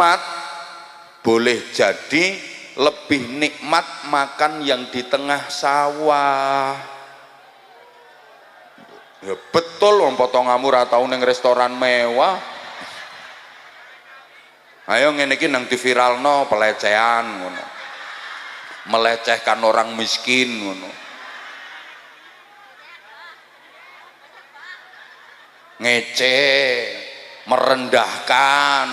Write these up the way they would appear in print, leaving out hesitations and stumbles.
nikmat, boleh jadi lebih nikmat makan yang di tengah sawah. Ya betul, wong potonganmu ra tau ning restoran mewah. Ayo ngene iki nang diviralno pelecehan ngono. Melecehkan orang miskin ngono. Ngece, merendahkan.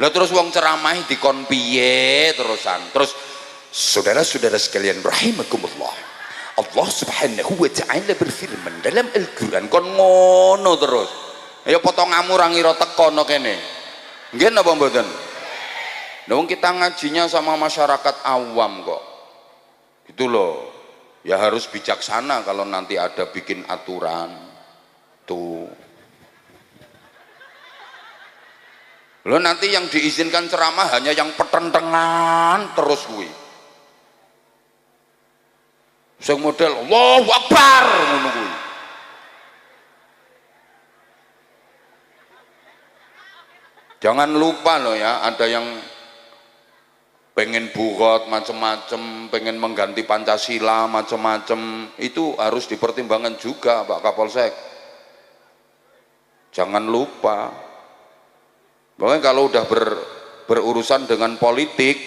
Lah terus wong ceramah dikon piye terusan. Terus saudara-saudara sekalian rahimakumullah, Allah Subhanahu wa taala berfirman dalam Al-Qur'an, kon ngono terus. Ya potonganmu ra ngira teko no kene. Nggih napa mboten? Nah, kita ngajinya sama masyarakat awam kok. Gitu loh. Ya harus bijaksana kalau nanti ada bikin aturan. Tuh. Loh nanti yang diizinkan ceramah hanya yang petentengan terus kuwi. Sing model Allahu Akbar ngono kuwi. Jangan lupa loh ya, ada yang pengen bugot macem-macem, pengen mengganti Pancasila macem-macem, itu harus dipertimbangkan juga Pak Kapolsek. Jangan lupa. Pokoknya kalau udah berurusan dengan politik,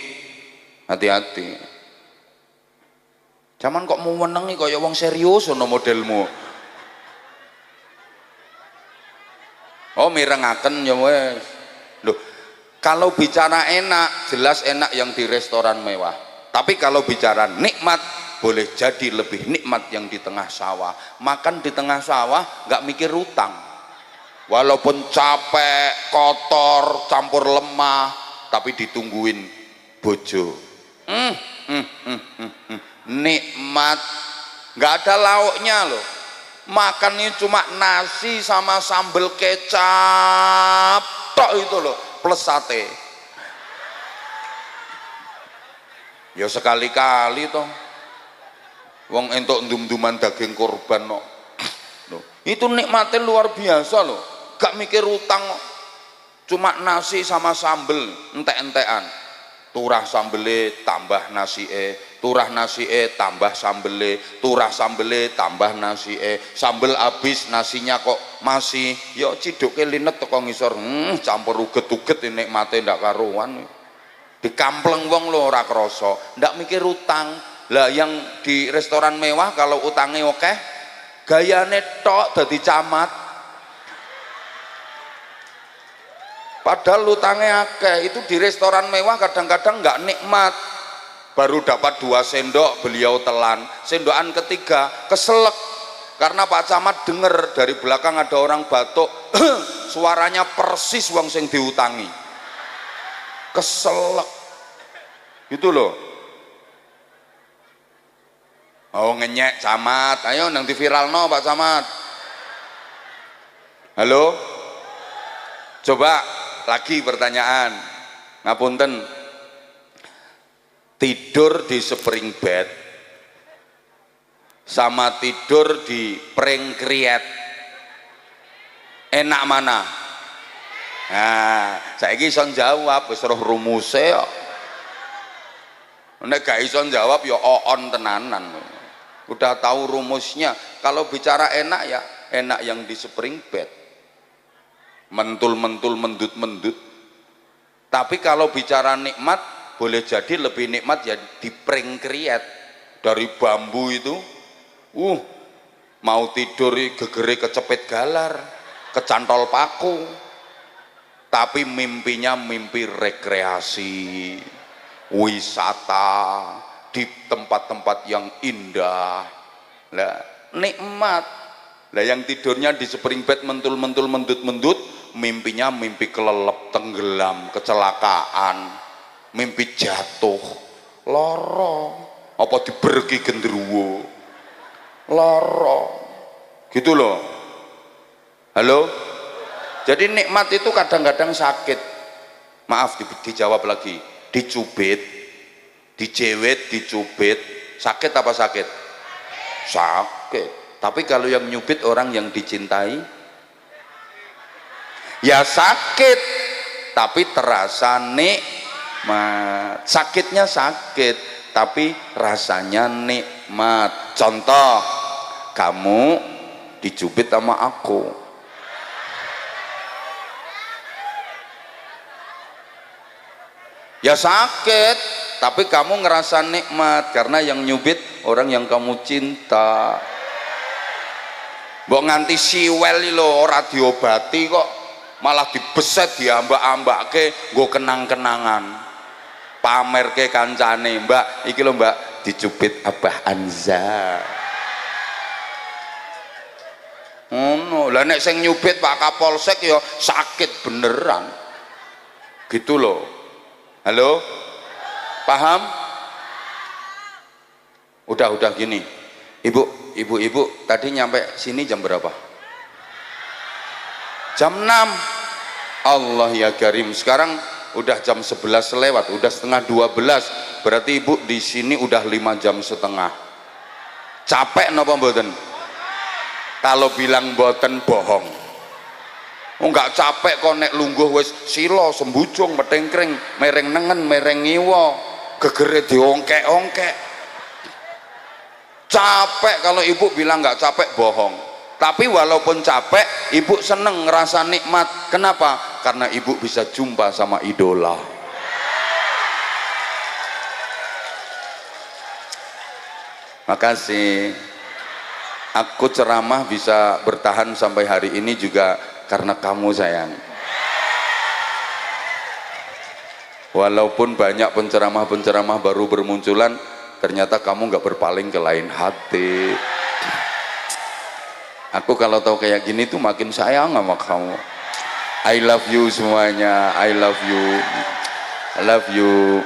hati-hati. Zaman kok mau menengi kaya wong serius ono modelmu. Oh mirengaken ya wes. Loh, kalau bicara enak, jelas enak yang di restoran mewah. Tapi kalau bicara nikmat, boleh jadi lebih nikmat yang di tengah sawah. Makan di tengah sawah nggak mikir utang. Walaupun capek, kotor, campur lemah, tapi ditungguin bojo. Nikmat, nggak ada lauknya loh. Makannya cuma nasi sama sambal kecap tok itu loh, plus sate. Ya sekali-kali toh. Wong entuk ndum-nduman daging korban no. Itu nikmatnya luar biasa loh. Gak mikir utang, cuma nasi sama sambel entek-entekan. Turah sambele tambah nasi turah nasi tambah sambele, turah sambele tambah nasi sambel habis nasinya kok masih, ya ciduke linet teko ngisor, campur uget-uget nikmate ndak karuan. Dikampleng wong lho ora krasa, ndak mikir utang. Lah yang di restoran mewah kalau utangnya akeh, gayane tok dadi camat. Padahal utangnya akeh, itu di restoran mewah kadang-kadang nggak nikmat. Baru dapat 2 sendok beliau telan, sendokan ketiga keselek karena Pak Camat denger dari belakang ada orang batuk, suaranya persis wong sing diutangi. Keselek, gitu loh. Oh ngenyek Camat, ayo nang diviralno Pak Camat. Halo, coba lagi pertanyaan, ngapunten, tidur di spring bed sama tidur di pring kriet enak mana? Nah, saiki iso jawab wis roh rumuse kok. Nek gak iso jawab ya on tenanan. Udah tahu rumusnya. Kalau bicara enak ya enak yang di spring bed. Mentul-mentul, mendut-mendut. Tapi kalau bicara nikmat, boleh jadi lebih nikmat ya di pring kriet dari bambu itu. Mau tidur gegere kecepit galar, kecantol paku. Tapi mimpinya mimpi rekreasi, wisata di tempat-tempat yang indah. Lah, nikmat. Lah yang tidurnya di spring bed mentul-mentul, mendut-mendut, mimpinya mimpi kelelep, tenggelam, kecelakaan, mimpi jatuh, loro, apa diberki gendruwo, loro, gitu loh. Halo, jadi nikmat itu kadang-kadang sakit. Maaf dijawab lagi, dicubit, dijewet, dicubit, sakit apa sakit? Sakit. Tapi kalau yang nyubit orang yang dicintai, ya sakit. tapi terasa nikmat. Sakitnya sakit tapi rasanya nikmat. Contoh, kamu dicubit sama aku, ya sakit tapi kamu ngerasa nikmat karena yang nyubit orang yang kamu cinta. Mbok nganti siwel lho ora diobati kok malah dibeset diambak-ambake nggo kenang-kenangan, pamerke kancane, Mbak iki lho Mbak dicubit Abah Anza. Ngono lah, nek sing nyubit Pak Kapolsek ya sakit beneran gitu loh. Halo, paham? Udah gini, ibu tadi nyampe sini jam berapa? Jam 6. Allah ya karim, sekarang udah jam 11 lewat, udah setengah 12, berarti ibu di sini udah 5 jam setengah. Capek napa mboten? Kalau bilang mboten bohong. Oh enggak capek kok nek lungguh wis sila sembujung metengkring mereng nengen mereng ngiwa gegere diongkek-ongkek. Capek kalau ibu bilang enggak capek bohong. Tapi walaupun capek ibu seneng ngerasa nikmat. Kenapa? Karena ibu bisa jumpa sama idola. Makasih. Aku ceramah bisa bertahan sampai hari ini juga karena kamu sayang. Walaupun banyak penceramah-penceramah baru bermunculan, ternyata kamu nggak berpaling ke lain hati. Aku kalau tahu kayak gini tuh makin sayang sama kamu. I love you semuanya, I love you, I love you.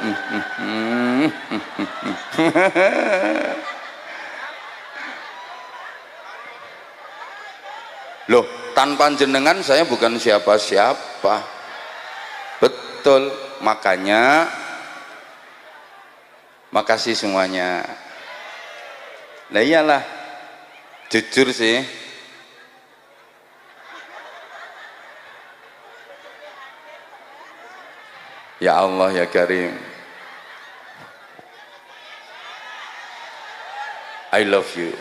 Loh, tanpa jenengan saya bukan siapa-siapa. Betul, makanya makasih semuanya. Nah iyalah, jujur sih, ya Allah ya Karim, I love you.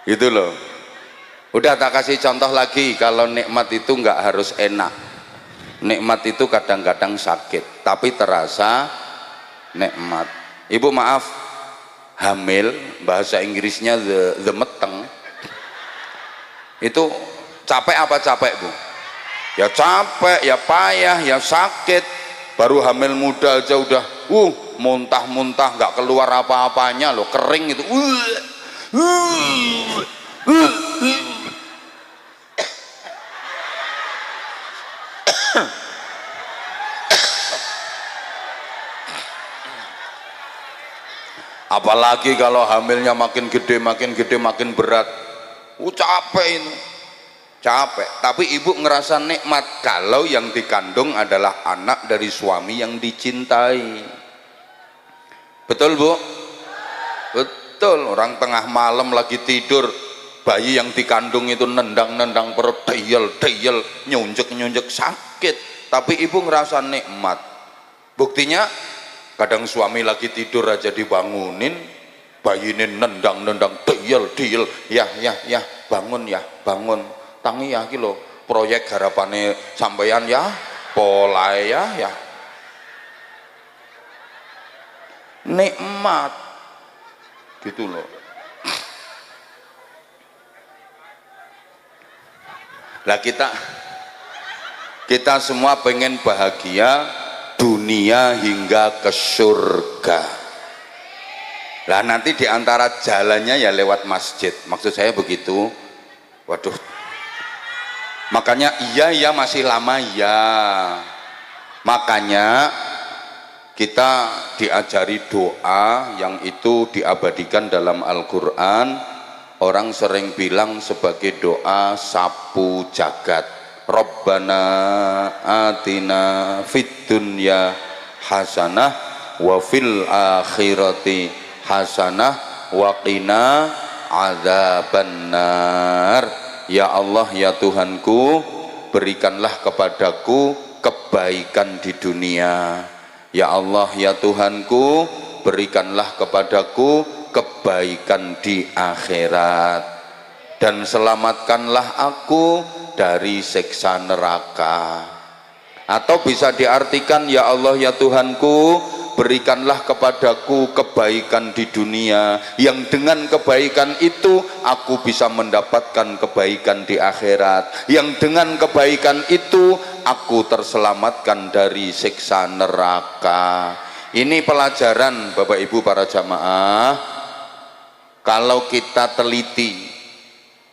Gitu loh. Udah tak kasih contoh lagi, kalau nikmat itu nggak harus enak. Nikmat itu kadang-kadang sakit tapi terasa nikmat. Ibu maaf, hamil bahasa Inggrisnya the meteng itu capek apa capek Bu? Ya capek, ya payah, ya sakit. Baru hamil muda aja udah muntah-muntah nggak keluar apa-apanya loh, kering itu. Apalagi kalau hamilnya makin gede makin berat, capek itu, capek. Tapi ibu ngerasa nikmat kalau yang dikandung adalah anak dari suami yang dicintai. Betul Bu? Betul. Orang tengah malam lagi tidur, bayi yang dikandung itu nendang-nendang perut, deyel nyunjek sakit, tapi ibu ngerasa nikmat. Buktinya kadang suami lagi tidur aja dibangunin, bayi ini nendang deyel, ya bangun ya, bangun tangi ya kilo proyek harapannya sampeyan ya, polai ya nikmat gitu loh. Lah kita semua pengen bahagia dunia hingga ke surga. Lah nanti diantara jalannya ya lewat masjid, maksud saya begitu. Waduh, makanya iya masih lama ya. Makanya kita diajari doa yang itu diabadikan dalam Al-Quran. Orang sering bilang sebagai doa sapu jagat, Rabbana atina fid dunya hasanah wa fil akhirati hasanah wa qina adzaban nar. Ya Allah ya Tuhanku, berikanlah kepadaku kebaikan di dunia. Ya Allah ya Tuhanku, berikanlah kepadaku kebaikan di akhirat, dan selamatkanlah aku dari siksa neraka. Atau bisa diartikan, ya Allah ya Tuhanku, berikanlah kepadaku kebaikan di dunia, yang dengan kebaikan itu aku bisa mendapatkan kebaikan di akhirat, yang dengan kebaikan itu aku terselamatkan dari siksa neraka. Ini pelajaran Bapak Ibu para jamaah. Kalau kita teliti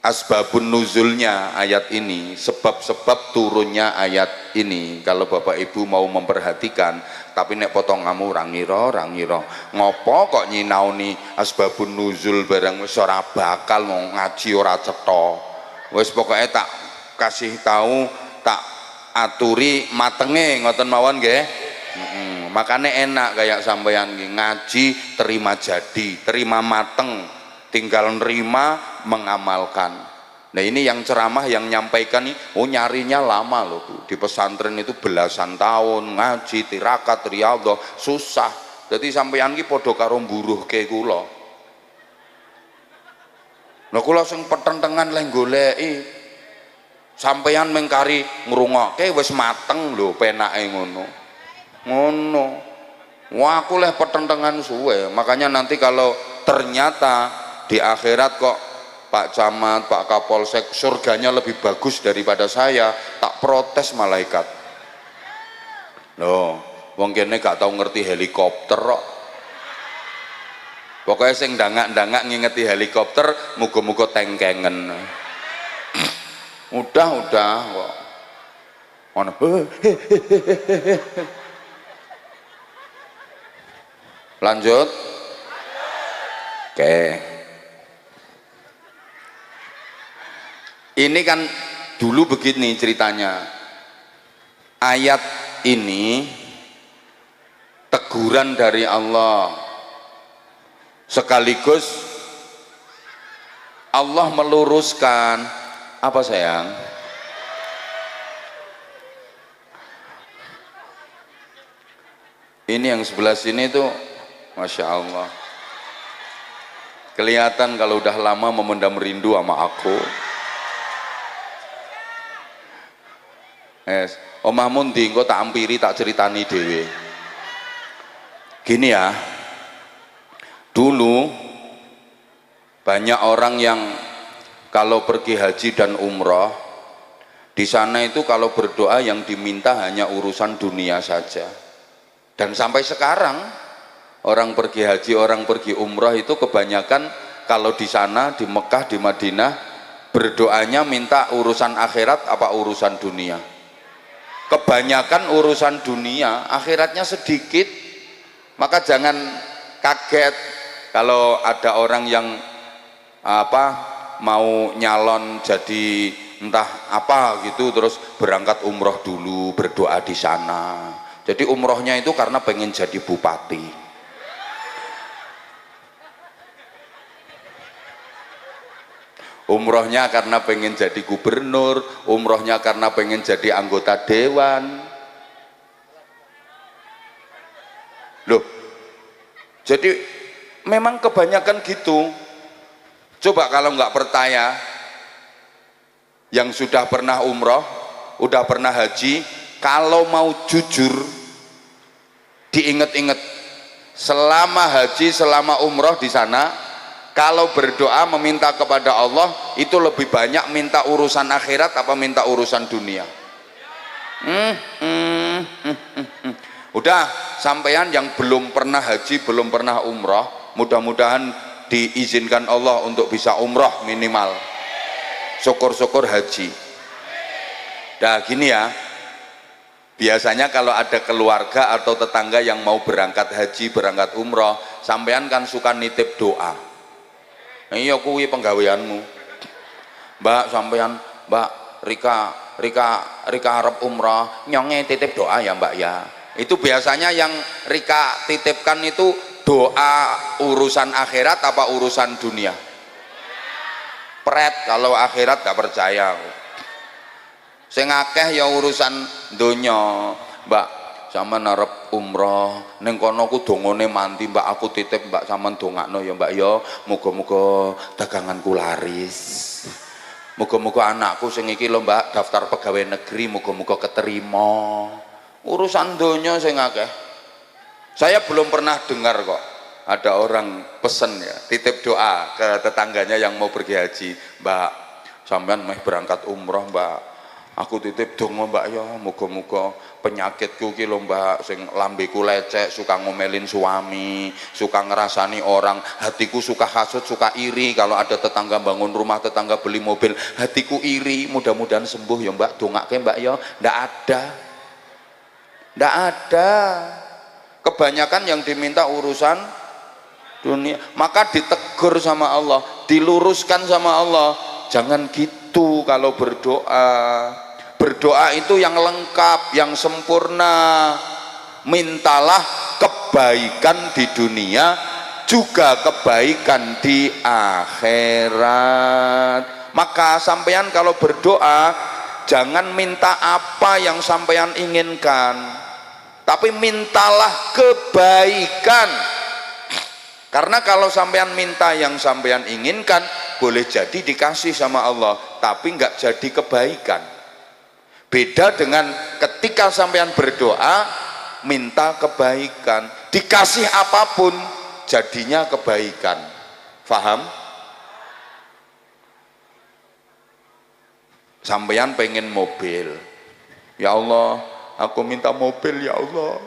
asbabun nuzulnya ayat ini, sebab-sebab turunnya ayat ini, kalau Bapak Ibu mau memperhatikan, tapi nek potong kamu rangira ngopo kok nyinauni asbabun nuzul barang wis ora bakal mau ngaji ora cetha. Wis pokoknya tak kasih tahu, tak aturi matenge ngoten mawon nggih. Makanya enak kayak sampeyan ngaji terima jadi, terima mateng, tinggal nerima mengamalkan. Nah ini yang ceramah yang nyampaikan nih, nyarinya lama loh Bu. Di pesantren itu belasan tahun ngaji tirakat riyadhah susah. Jadi sampeyan ki padha karo mburuhke kula. Lah kula sing petentengan leh goleki. Sampeyan mengkari ngrungokke wis mateng lho penake ngono. Ngono. Wah aku leh petentengan suwe. Makanya nanti kalau ternyata di akhirat kok Pak Camat, Pak Kapolsek surganya lebih bagus daripada saya, tak protes malaikat. Loh, wong kene gak tau ngerti helikopter kok. Pokoknya sing dangak-dangak ngingeti helikopter, muga-muga tengkengen. Udah kok. Ono. Lanjut. Oke. Ini kan dulu begini ceritanya. Ayat ini teguran dari Allah, sekaligus Allah meluruskan apa sayang? Ini yang sebelah sini tuh, Masya Allah, kelihatan kalau udah lama memendam rindu sama aku. Omahmu ndi engko tak ampiri, tak ceritani dhewe. Gini ya, dulu banyak orang yang kalau pergi haji dan umroh, di sana itu kalau berdoa yang diminta hanya urusan dunia saja. Dan sampai sekarang orang pergi haji, orang pergi umroh itu kebanyakan kalau di sana, di Mekah, di Madinah, berdoanya minta urusan akhirat apa urusan dunia. Kebanyakan urusan dunia, akhiratnya sedikit. Maka jangan kaget kalau ada orang yang mau nyalon jadi entah apa gitu, terus berangkat umroh dulu, berdoa di sana. Jadi umrohnya itu karena pengen jadi bupati. Umrohnya karena pengen jadi gubernur, umrohnya karena pengen jadi anggota dewan. Loh, jadi memang kebanyakan gitu. Coba kalau nggak percaya, yang sudah pernah umroh, udah pernah haji, kalau mau jujur, diinget-inget, selama haji, selama umroh di sana, kalau berdoa meminta kepada Allah itu lebih banyak minta urusan akhirat apa minta urusan dunia? Udah, sampean yang belum pernah haji, belum pernah umroh, mudah-mudahan diizinkan Allah untuk bisa umroh minimal. Syukur-syukur haji. Dah gini ya, biasanya kalau ada keluarga atau tetangga yang mau berangkat haji, berangkat umroh, sampean kan suka nitip doa. Iya kuwi penggaweanmu, Mbak, sampean, Mbak Rika arep umrah, nyonge titip doa ya Mbak ya. Itu biasanya yang Rika titipkan itu doa urusan akhirat apa urusan dunia? pret, kalau akhirat gak percaya. Sing akeh ya urusan donya. Mbak, sampean arep umroh ning kono ku dongane mandi, Mbak, aku titip Mbak sampean dongakno ya Mbak ya, muga-muga daganganku laris. Muga-muga anakku sing iki lho Mbak daftar pegawai negeri muga-muga keterima. Urusan donya sing akeh. Saya belum pernah dengar kok ada orang pesen ya, titip doa ke tetangganya yang mau pergi haji, Mbak, sampean meh berangkat umroh Mbak, aku titip donga Mbak ya, muga-muga penyakitku ki lho Mbak, sing lambeku lecek, suka ngomelin suami, suka ngerasani orang, hatiku suka hasut, suka iri, kalau ada tetangga bangun rumah, tetangga beli mobil, hatiku iri, mudah-mudahan sembuh ya Mbak, dongake Mbak ya. Ndak ada. Kebanyakan yang diminta urusan dunia, maka ditegur sama Allah, diluruskan sama Allah, jangan gitu kalau berdoa. Berdoa itu yang lengkap, yang sempurna. Mintalah kebaikan di dunia, juga kebaikan di akhirat. Maka sampean kalau berdoa, jangan minta apa yang sampean inginkan, tapi mintalah kebaikan. Karena kalau sampean minta yang sampean inginkan, boleh jadi dikasih sama Allah, tapi nggak jadi kebaikan. Beda dengan ketika sampean berdoa minta kebaikan, dikasih apapun jadinya kebaikan. Faham? Sampean pengen mobil, ya Allah, aku minta mobil ya Allah,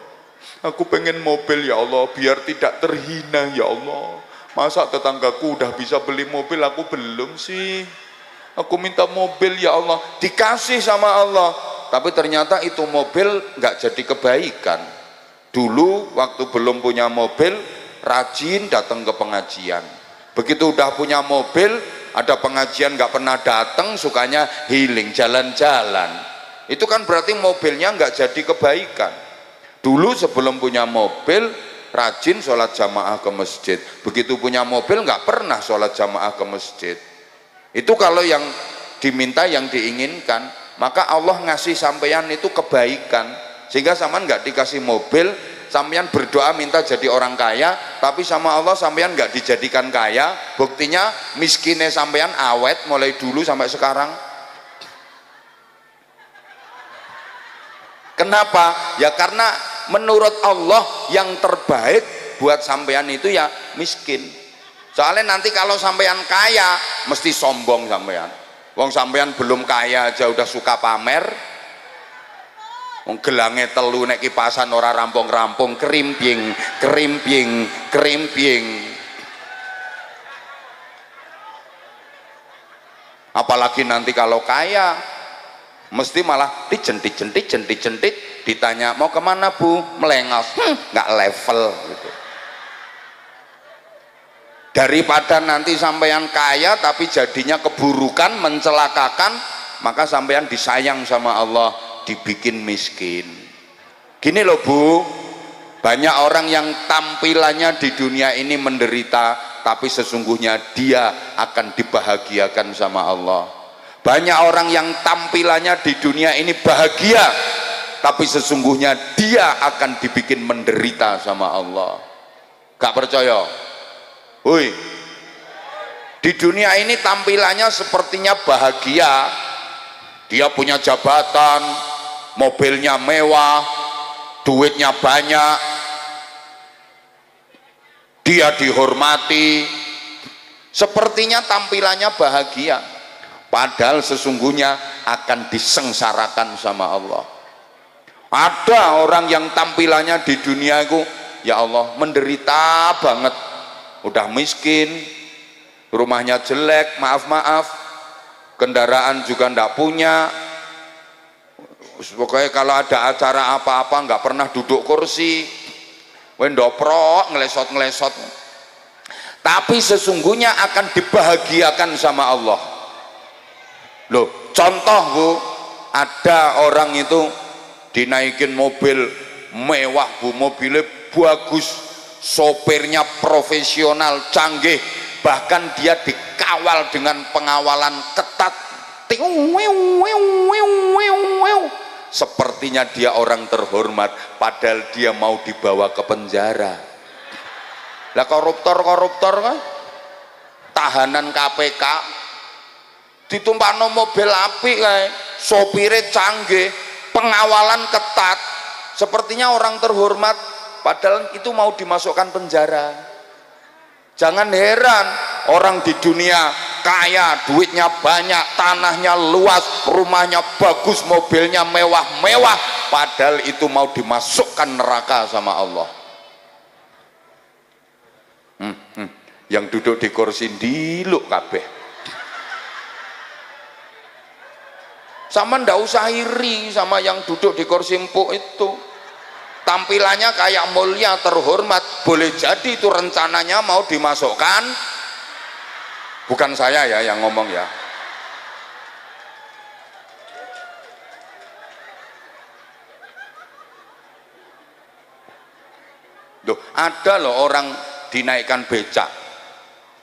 aku pengen mobil ya Allah biar tidak terhina ya Allah. Masa tetanggaku udah bisa beli mobil, aku belum sih? Aku minta mobil ya Allah, dikasih sama Allah, tapi ternyata itu mobil nggak jadi kebaikan. Dulu waktu belum punya mobil, rajin datang ke pengajian. Begitu udah punya mobil, ada pengajian nggak pernah datang, sukanya healing, jalan-jalan. Itu kan berarti mobilnya nggak jadi kebaikan. Dulu sebelum punya mobil, rajin sholat jamaah ke masjid. Begitu punya mobil nggak pernah sholat jamaah ke masjid. Itu kalau yang diminta, yang diinginkan, maka Allah ngasih sampeyan itu kebaikan. Sehingga sampean nggak dikasih mobil, sampeyan berdoa minta jadi orang kaya, tapi sama Allah sampeyan nggak dijadikan kaya. Buktinya miskinnya sampeyan awet mulai dulu sampai sekarang. Kenapa? Ya karena menurut Allah yang terbaik buat sampeyan itu ya miskin. Soalnya nanti kalau sampeyan kaya mesti sombong sampeyan. Wong sampeyan belum kaya aja udah suka pamer. Wong gelange telu nek kipasan ora rampung-rampung, kerimping. Apalagi nanti kalau kaya mesti malah dicentit, ditanya mau kemana Bu, melengos, nggak level gitu. Daripada nanti sampeyan kaya tapi jadinya keburukan, mencelakakan, maka sampeyan disayang sama Allah, dibikin miskin. Gini loh Bu, banyak orang yang tampilannya di dunia ini menderita, tapi sesungguhnya dia akan dibahagiakan sama Allah. Banyak orang yang tampilannya di dunia ini bahagia, tapi sesungguhnya dia akan dibikin menderita sama Allah. Gak percaya? Woi, di dunia ini tampilannya sepertinya bahagia, dia punya jabatan, mobilnya mewah, duitnya banyak, dia dihormati, sepertinya tampilannya bahagia, padahal sesungguhnya akan disengsarakan sama Allah. Ada orang yang tampilannya di dunia itu, ya Allah, menderita banget, udah miskin, rumahnya jelek, maaf, kendaraan juga ndak punya, pokoknya kalau ada acara apa-apa nggak pernah duduk kursi, wendoprok, ngelesot, tapi sesungguhnya akan dibahagiakan sama Allah. Loh, contoh Bu, ada orang itu dinaikin mobil mewah Bu, mobilnya bagus, sopirnya profesional, canggih, bahkan dia dikasih dikawal dengan pengawalan ketat, sepertinya dia orang terhormat, padahal dia mau dibawa ke penjara. Lah koruptor kan, tahanan KPK ditumpakno mobil apik kae, sopire canggih, pengawalan ketat, sepertinya orang terhormat, padahal itu mau dimasukkan penjara. Jangan heran orang di dunia kaya, duitnya banyak, tanahnya luas, rumahnya bagus, mobilnya mewah-mewah, padahal itu mau dimasukkan neraka sama Allah. Yang duduk di kursi diluk kabeh. Sama ndak usah iri sama yang duduk di kursi empuk itu. Tampilannya kayak mulia, terhormat, boleh jadi itu rencananya mau dimasukkan, bukan saya ya yang ngomong ya. Loh, ada loh orang dinaikkan becak,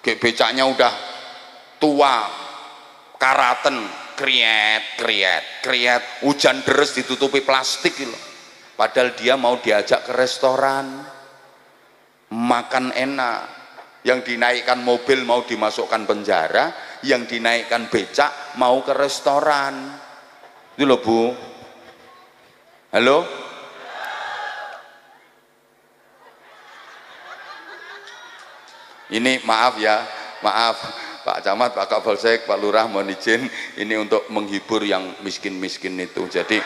becaknya udah tua, karaten, kriet, hujan deres ditutupi plastik gitu. Padahal dia mau diajak ke restoran, makan enak. Yang dinaikkan mobil mau dimasukkan penjara, yang dinaikkan becak mau ke restoran. Itu loh Bu. Halo? Ini maaf ya, maaf Pak Camat, Pak Kapolsek, Pak Lurah, mohon izin, ini untuk menghibur yang miskin-miskin itu. Jadi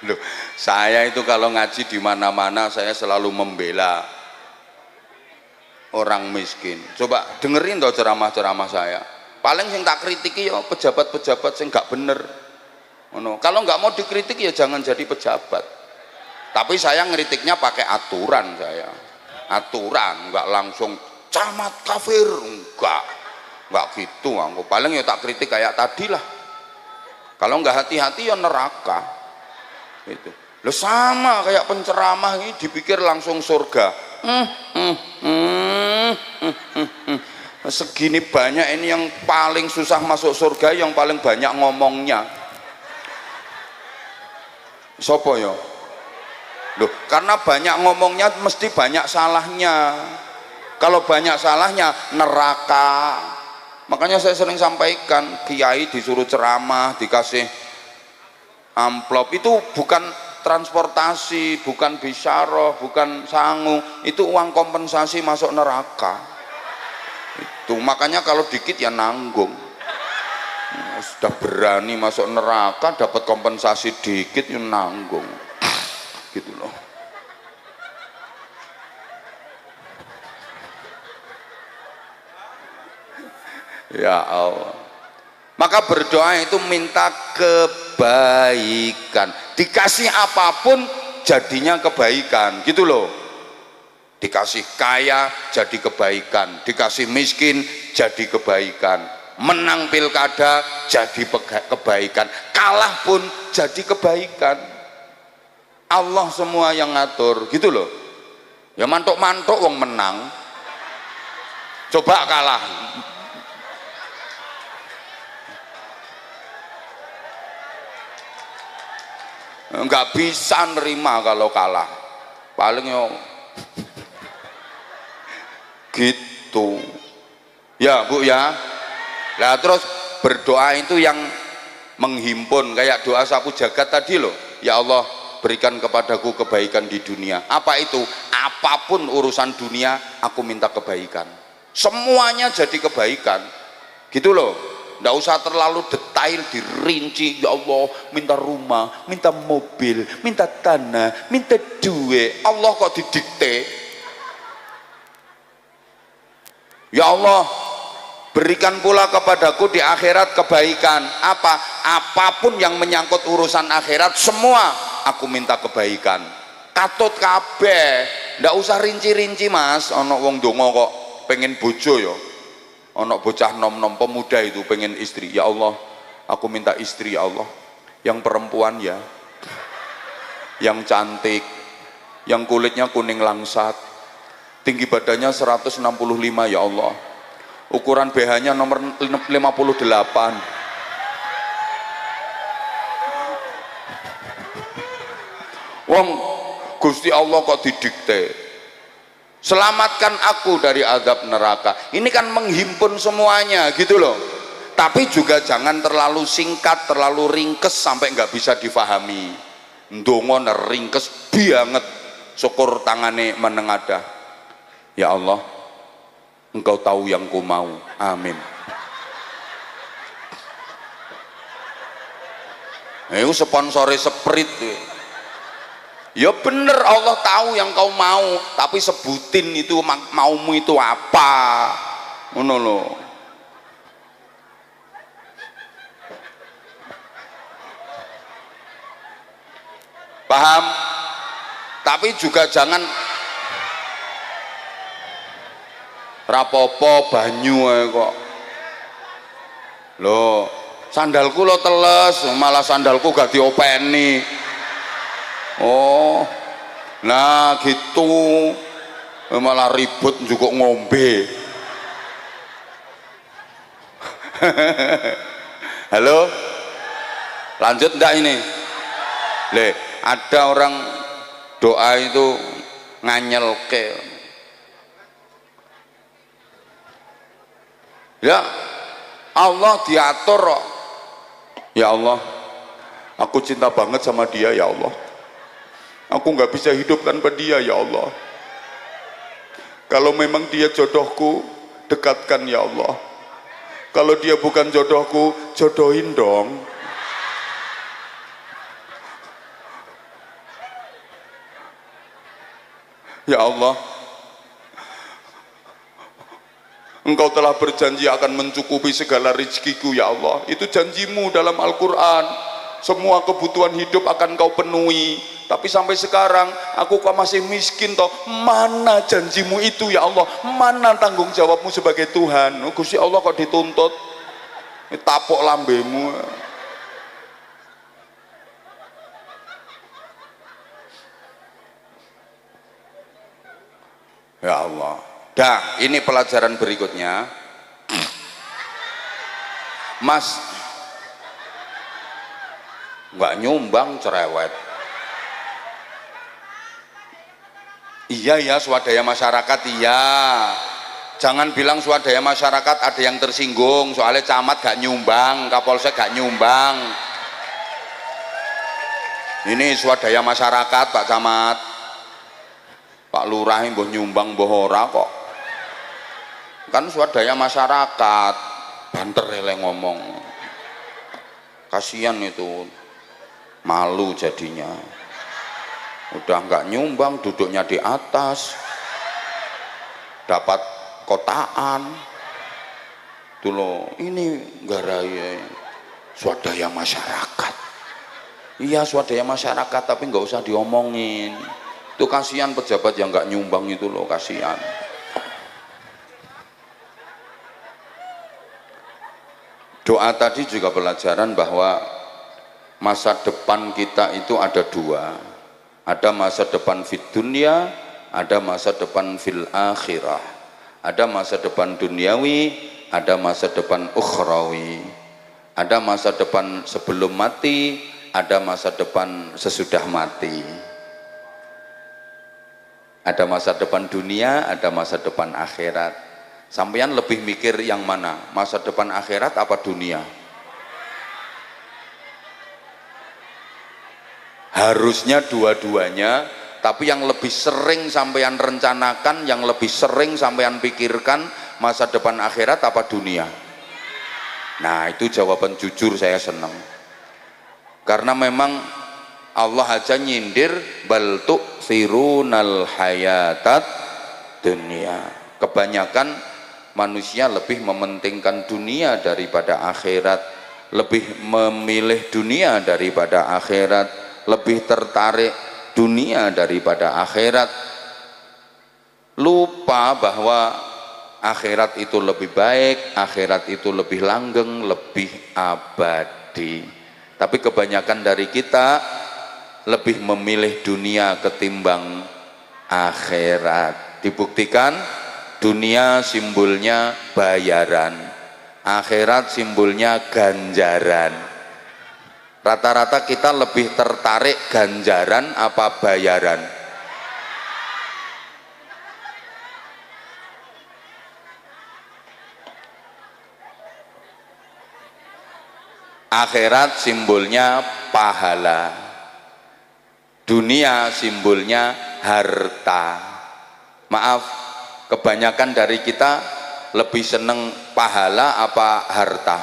loh, saya itu kalau ngaji di mana-mana saya selalu membela orang miskin. Coba dengerin toh ceramah-ceramah saya. Paling yang tak kritiki ya pejabat-pejabat yang nggak bener. Kalau nggak mau dikritik ya jangan jadi pejabat. Tapi saya ngeritiknya pakai aturan saya. Aturan, nggak langsung camat kafir, nggak gitu. Aku paling ya tak kritik kayak tadi lah. Kalau nggak hati-hati ya neraka. Itu lo sama kayak penceramah ini dipikir langsung surga. Segini banyak ini yang paling susah masuk surga, yang paling banyak ngomongnya sopo yo? Loh, karena banyak ngomongnya mesti banyak salahnya. Kalau banyak salahnya neraka. Makanya saya sering sampaikan, kiai disuruh ceramah dikasih amplop itu bukan transportasi, bukan bisyarah, bukan sangu, itu uang kompensasi masuk neraka. Itu makanya kalau dikit ya nanggung. Sudah berani masuk neraka dapat kompensasi dikit ya nanggung. Gitu loh. Ya Allah. Maka berdoa itu minta kebaikan, dikasih apapun jadinya kebaikan, gitu loh. Dikasih kaya jadi kebaikan, dikasih miskin jadi kebaikan, menang pilkada jadi kebaikan, kalah pun jadi kebaikan. Allah semua yang ngatur, gitu loh. Ya mantuk-mantuk wong menang, coba kalah. Nggak bisa nerima kalau kalah, paling yo gitu ya Bu ya. Nah terus berdoa itu yang menghimpun, kayak doa sapu jagat tadi loh. Ya Allah berikan kepadaku kebaikan di dunia. Apa itu? Apapun urusan dunia aku minta kebaikan, semuanya jadi kebaikan, gitu loh. Nggak usah terlalu detail dirinci. Ya Allah minta rumah, minta mobil, minta tanah, minta duit. Allah kok didikte? Ya Allah berikan pula kepadaku di akhirat kebaikan. Apa? Apapun yang menyangkut urusan akhirat semua aku minta kebaikan. Katut kabeh, ndak usah rinci-rinci Mas. Ono wong donga kok pengen bojo ya, ono bocah nom-nom pemuda itu pengen istri. Ya Allah aku minta istri ya Allah, yang perempuan ya, yang cantik, yang kulitnya kuning langsat, tinggi badannya 165, ya Allah, ukuran BH-nya nomor 58. Wong Gusti Allah kok didikte, selamatkan aku dari azab neraka. Ini kan menghimpun semuanya gitu loh. Tapi juga jangan terlalu singkat, terlalu ringkes sampai nggak bisa difahami. Ndonga ringkes banget, syukur tangane menengadah. Ya Allah, Engkau tahu yang ku mau. Amin. Itu sponsore Sprite. Ya bener, Allah tahu yang kau mau, tapi sebutin itu maumu itu apa. Ngono lho. Paham? Tapi juga jangan rapopo banyu kok. Loh, sandalku lo teles, malah sandalku gak diopeni. Oh, nah gitu, malah ribut juga ngombe. Halo, lanjut enggak ini? Le, ada orang doa itu nganyelke. Ya Allah diatur. Ya Allah, aku cinta banget sama dia, ya Allah. Aku nggak bisa hidup tanpa dia, ya Allah. Kalau memang dia jodohku, dekatkan, ya Allah. Kalau dia bukan jodohku, jodohin dong. Ya Allah, Engkau telah berjanji akan mencukupi segala rezekiku, ya Allah. Itu janjimu dalam Al-Quran. Semua kebutuhan hidup akan kau penuhi. Tapi sampai sekarang aku kok masih miskin toh. Mana janjimu itu, ya Allah? Mana tanggung jawabmu sebagai Tuhan? Gusti Allah kok dituntut? Tapok lambemu. Ya Allah. Dah, ini pelajaran berikutnya. Mas nggak nyumbang cerewet. Iya ya, swadaya masyarakat, iya. Jangan bilang swadaya masyarakat ada yang tersinggung, soalnya camat gak nyumbang, kapolsek gak nyumbang. Ini swadaya masyarakat, Pak Camat. Pak Lurah mbuh nyumbang mbuh ora kok. Kan swadaya masyarakat, banter eleh ngomong. Kasihan itu, malu jadinya. Udah nggak nyumbang, duduknya di atas, dapat kotaan. Tuh loh, ini garaya swadaya masyarakat. Iya swadaya masyarakat, tapi nggak usah diomongin. Itu kasihan pejabat yang nggak nyumbang itu loh, kasihan. Doa tadi juga pelajaran bahwa masa depan kita itu ada dua. Ada masa depan fid dunya, ada masa depan fil akhirah. Ada masa depan duniawi, ada masa depan ukhrawi. Ada masa depan sebelum mati, ada masa depan sesudah mati. Ada masa depan dunia, ada masa depan akhirat. Sampeyan lebih mikir yang mana? Masa depan akhirat apa dunia? Harusnya dua-duanya, tapi yang lebih sering sampean rencanakan, yang lebih sering sampean pikirkan, masa depan akhirat apa dunia? Nah, itu jawaban jujur, saya senang. Karena memang Allah aja nyindir, bal tu'thirunal hayatat dunia. Kebanyakan manusia lebih mementingkan dunia daripada akhirat, lebih memilih dunia daripada akhirat, lebih tertarik dunia daripada akhirat, lupa bahwa akhirat itu lebih baik, akhirat itu lebih langgeng, lebih abadi. Tapi kebanyakan dari kita lebih memilih dunia ketimbang akhirat. Dibuktikan dunia simbolnya bayaran, akhirat simbolnya ganjaran. Rata-rata kita lebih tertarik ganjaran apa bayaran? Akhirat simbolnya pahala, dunia simbolnya harta. Maaf, kebanyakan dari kita lebih seneng pahala apa harta?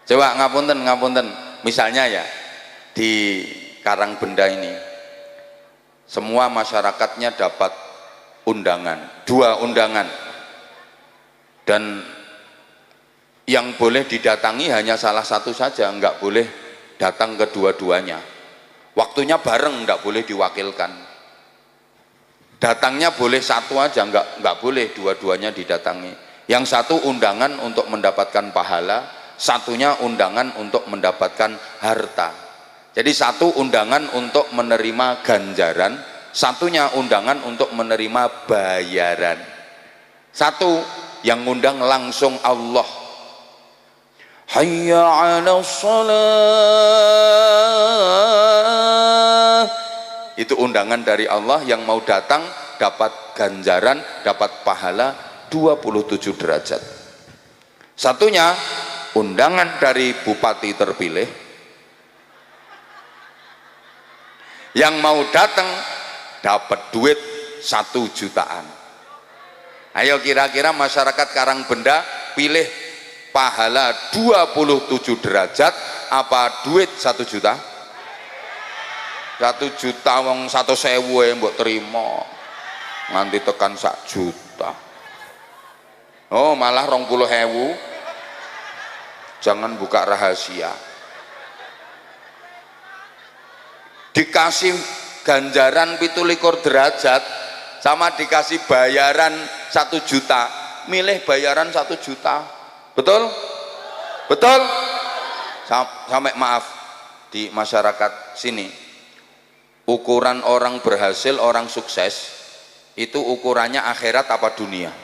Coba ngapunten, misalnya ya di Karangbenda ini semua masyarakatnya dapat undangan, 2 undangan, dan yang boleh didatangi hanya salah satu saja, nggak boleh datang kedua-duanya. Waktunya bareng, nggak boleh diwakilkan. Datangnya boleh satu aja, nggak boleh dua-duanya didatangi. Yang satu undangan untuk mendapatkan pahala, satunya undangan untuk mendapatkan harta. Jadi satu undangan untuk menerima ganjaran, satunya undangan untuk menerima bayaran. Satu yang ngundang langsung Allah, hayya 'alas shalah, itu undangan dari Allah. Yang mau datang dapat ganjaran, dapat pahala 27 derajat. Satunya undangan dari bupati terpilih, yang mau datang dapat duit 1 jutaan. Ayo kira-kira masyarakat Karangbenda pilih pahala 27 derajat apa duit 1 juta? 1 juta wong 1.000 mbok terima nganti tekan 1 juta. Oh malah 20.000. Jangan buka rahasia. Dikasih ganjaran 27 derajat sama dikasih bayaran 1 juta, milih bayaran 1 juta. Betul? Betul? Sampai maaf, di masyarakat sini ukuran orang berhasil, orang sukses itu ukurannya akhirat apa dunia?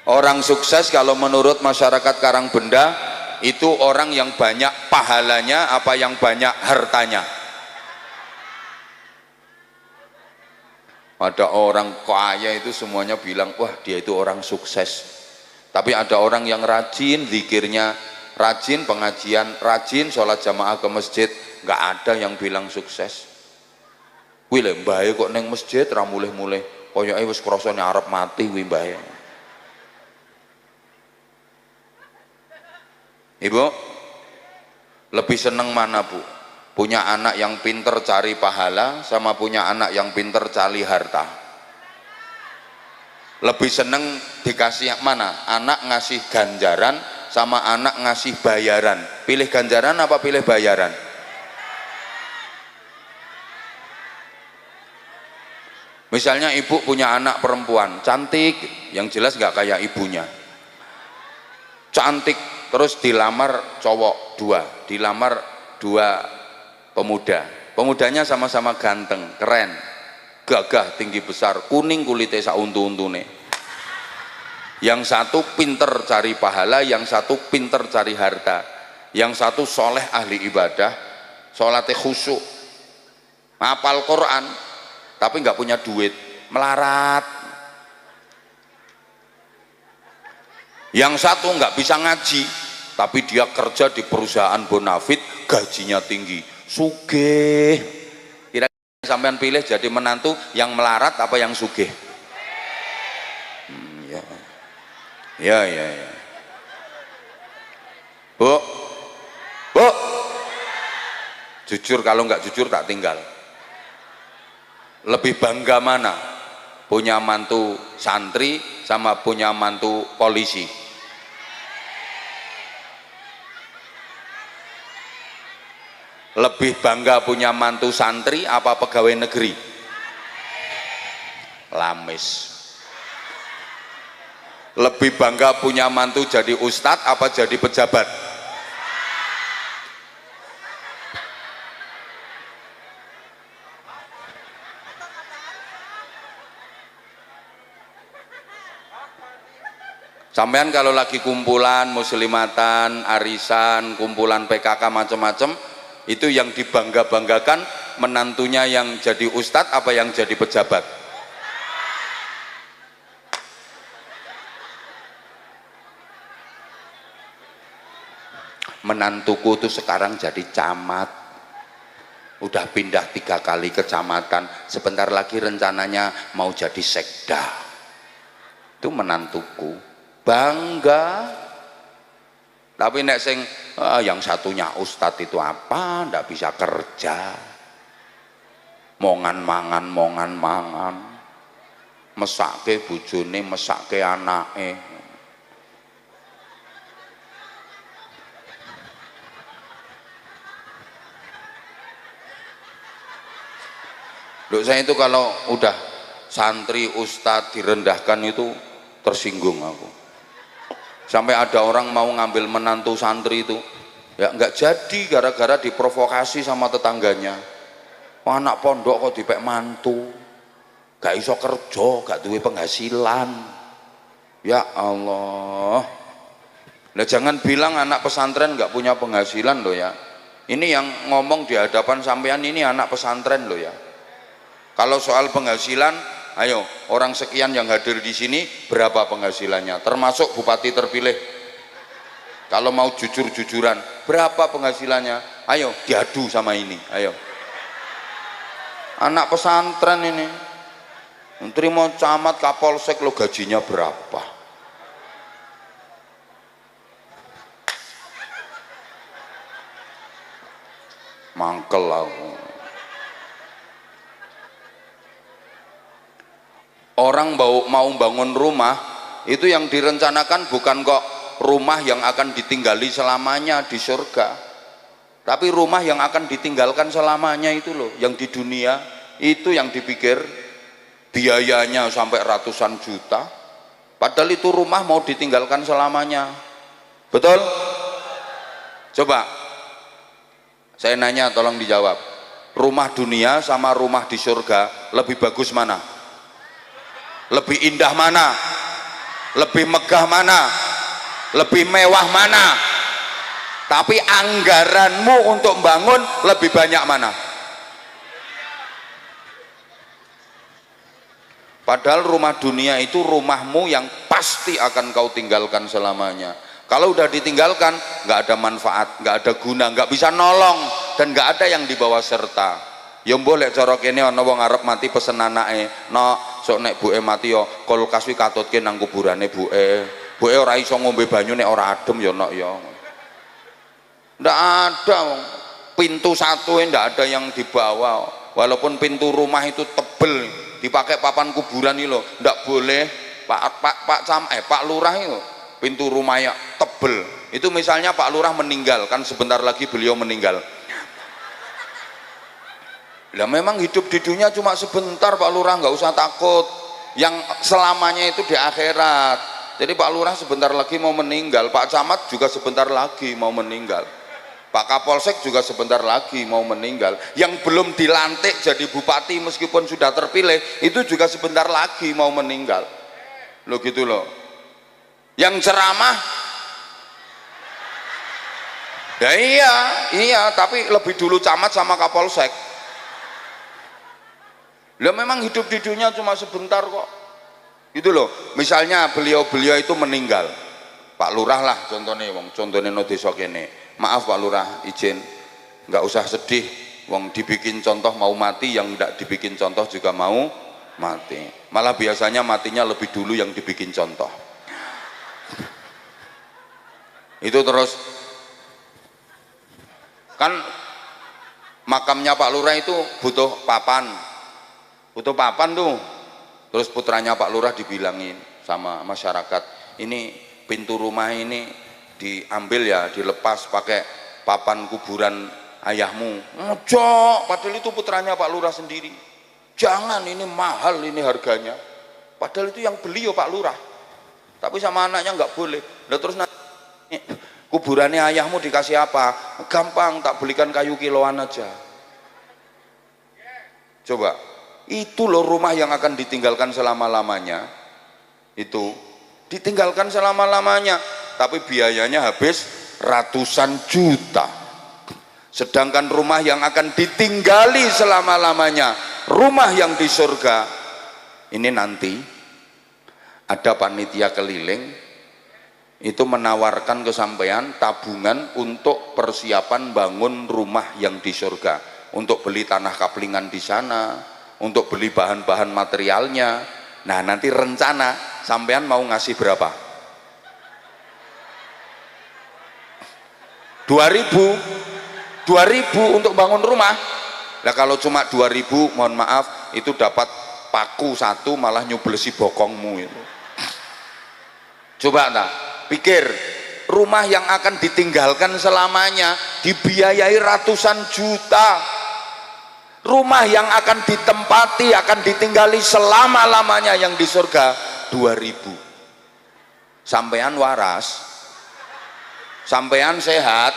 Orang sukses kalau menurut masyarakat Karangbenda itu orang yang banyak pahalanya apa yang banyak hartanya? Ada orang kaya itu semuanya bilang wah dia itu orang sukses, tapi ada orang yang rajin zikirnya, rajin pengajian, rajin sholat jamaah ke masjid, nggak ada yang bilang sukses. Wile mbahe kok neng masjid ra mulih-mulih koyoke wis krasane arep mati wi mbahe. Ibu lebih seneng mana Bu? Punya anak yang pinter cari pahala sama punya anak yang pinter cari harta? Lebih seneng dikasih mana? Anak ngasih ganjaran sama anak ngasih bayaran? Pilih ganjaran apa pilih bayaran? Misalnya ibu punya anak perempuan cantik, yang jelas nggak kayak ibunya, cantik, terus dilamar cowok 2, dilamar 2 pemuda, pemudanya sama-sama ganteng, keren, gagah, tinggi besar, kuning kulitnya sauntu-untune. Yang satu pinter cari pahala, yang satu pinter cari harta. Yang satu soleh ahli ibadah, sholatnya khusyuk, hafal Quran, tapi nggak punya duit, melarat. Yang satu nggak bisa ngaji, tapi dia kerja di perusahaan bonafit, gajinya tinggi, sugih. Kira-kira sampean pilih jadi menantu yang melarat apa yang sugih? Ya. Bu, jujur, kalau nggak jujur tak tinggal. Lebih bangga mana? Punya mantu santri sama punya mantu polisi? Lebih bangga punya mantu santri apa pegawai negeri? Lamis. Lebih bangga punya mantu jadi ustadz apa jadi pejabat? Sampean kalau lagi kumpulan muslimatan, arisan, kumpulan PKK macam-macam, itu yang dibangga-banggakan menantunya yang jadi ustadz apa yang jadi pejabat? Menantuku tuh sekarang jadi camat, udah pindah 3 kali kecamatan, sebentar lagi rencananya mau jadi sekda. Itu menantuku, bangga. Tapi nek sing yang satunya ustadz itu apa, ndak bisa kerja, mongan mangan, mesake bojone, mesake anake. Loh, saya itu kalau udah santri ustadz direndahkan itu tersinggung aku. Sampai ada orang mau ngambil menantu santri itu, ya nggak jadi gara-gara diprovokasi sama tetangganya. Wah, anak pondok kok dipek mantu, gak iso kerja, gak duwe penghasilan. Ya Allah. Nah, jangan bilang anak pesantren nggak punya penghasilan loh ya. Ini yang ngomong di hadapan sampean ini anak pesantren loh ya. Kalau soal penghasilan, ayo orang sekian yang hadir di sini berapa penghasilannya? Termasuk bupati terpilih. Kalau mau jujur-jujuran, berapa penghasilannya? Ayo diadu sama ini. Ayo. Anak pesantren ini, terima camat kapolsek lo gajinya berapa? Mangkel aku. Orang mau bangun rumah itu yang direncanakan bukan kok rumah yang akan ditinggali selamanya di surga, tapi rumah yang akan ditinggalkan selamanya itu loh, yang di dunia itu yang dipikir biayanya sampai ratusan juta, padahal itu rumah mau ditinggalkan selamanya. Betul? Coba saya nanya, tolong dijawab, rumah dunia sama rumah di surga lebih bagus mana? Lebih indah mana? Lebih megah mana? Lebih mewah mana? Tapi anggaranmu untuk bangun lebih banyak mana? Padahal rumah dunia itu rumahmu yang pasti akan kau tinggalkan selamanya. Kalau udah ditinggalkan, nggak ada manfaat, nggak ada guna, nggak bisa nolong, dan nggak ada yang dibawa serta. Ya boleh cara kene ana wong arep mati pesen anake, "No, sok nek buke mati yo kulkas wi katutke nang kuburane buke. Buke ora iso ngombe banyu nek ora adem ya nok ya." Ndak ada, pintu satu ndak ada yang dibawa. Walaupun pintu rumah itu tebel, dipakai papan kuburan itu loh, ndak boleh. Pak Lurah itu pintu rumahnya tebel. Itu misalnya Pak Lurah meninggal, kan sebentar lagi beliau meninggal. Lah memang hidup di dunia cuma sebentar Pak Lurah, nggak usah takut. Yang selamanya itu di akhirat. Jadi Pak Lurah sebentar lagi mau meninggal, Pak Camat juga sebentar lagi mau meninggal, Pak Kapolsek juga sebentar lagi mau meninggal. Yang belum dilantik jadi bupati meskipun sudah terpilih itu juga sebentar lagi mau meninggal. Loh gitu loh. Yang ceramah, ya iya, tapi lebih dulu camat sama Kapolsek. Lah memang hidup di dunia cuma sebentar kok. Itu loh. Misalnya beliau itu meninggal. Pak Lurah lah contohnya, wong contohnya no desa kene. Maaf Pak Lurah, izin, nggak usah sedih. Wong dibikin contoh mau mati, yang nggak dibikin contoh juga mau mati. Malah biasanya matinya lebih dulu yang dibikin contoh. Itu terus kan makamnya Pak Lurah itu butuh papan tuh. Terus putranya Pak Lurah dibilangin sama masyarakat, ini pintu rumah ini diambil ya, dilepas pakai papan kuburan ayahmu. Ngejok, padahal itu putranya Pak Lurah sendiri. Jangan, ini mahal ini harganya. Padahal itu yang beliau Pak Lurah. Tapi sama anaknya nggak boleh. Nah, terus nanti kuburannya ayahmu dikasih apa? Gampang, tak belikan kayu kiloan aja. Coba. Itu loh rumah yang akan ditinggalkan selama-lamanya. Itu ditinggalkan selama-lamanya, tapi biayanya habis ratusan juta. Sedangkan rumah yang akan ditinggali selama-lamanya, rumah yang di surga, ini nanti ada panitia keliling itu menawarkan ke sampean tabungan untuk persiapan bangun rumah yang di surga, untuk beli tanah kaplingan di sana, untuk beli bahan-bahan materialnya. Nah, nanti rencana sampean mau ngasih berapa? 2000 untuk bangun rumah. Nah, kalau cuma 2000, mohon maaf, itu dapat paku satu malah nyublesi bokongmu itu. Coba tak pikir, rumah yang akan ditinggalkan selamanya dibiayai ratusan juta, rumah yang akan ditempati, akan ditinggali selama-lamanya yang di surga 2000. Sampean waras, sampean sehat.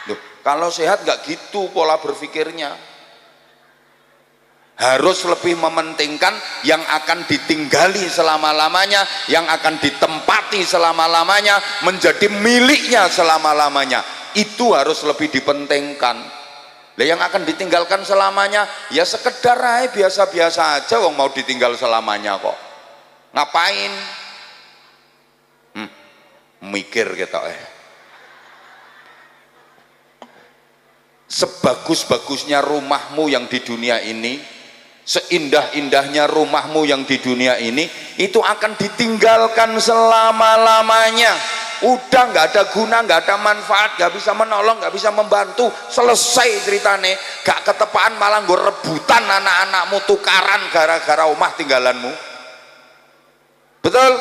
Loh, kalau sehat nggak gitu pola berpikirnya. Harus lebih mementingkan yang akan ditinggali selama-lamanya, yang akan ditempati selama-lamanya, menjadi miliknya selama-lamanya. Itu harus lebih dipentingkan. Lah yang akan ditinggalkan selamanya ya sekedar aja biasa-biasa aja, wong mau ditinggal selamanya kok. Ngapain? Mikir kita Sebagus-bagusnya rumahmu yang di dunia ini, seindah-indahnya rumahmu yang di dunia ini, itu akan ditinggalkan selama-lamanya. Udah nggak ada guna, nggak ada manfaat, nggak bisa menolong, nggak bisa membantu, selesai ceritane. Gak ketepaan malah gue rebutan anak-anakmu tukaran gara-gara omah tinggalanmu. Betul?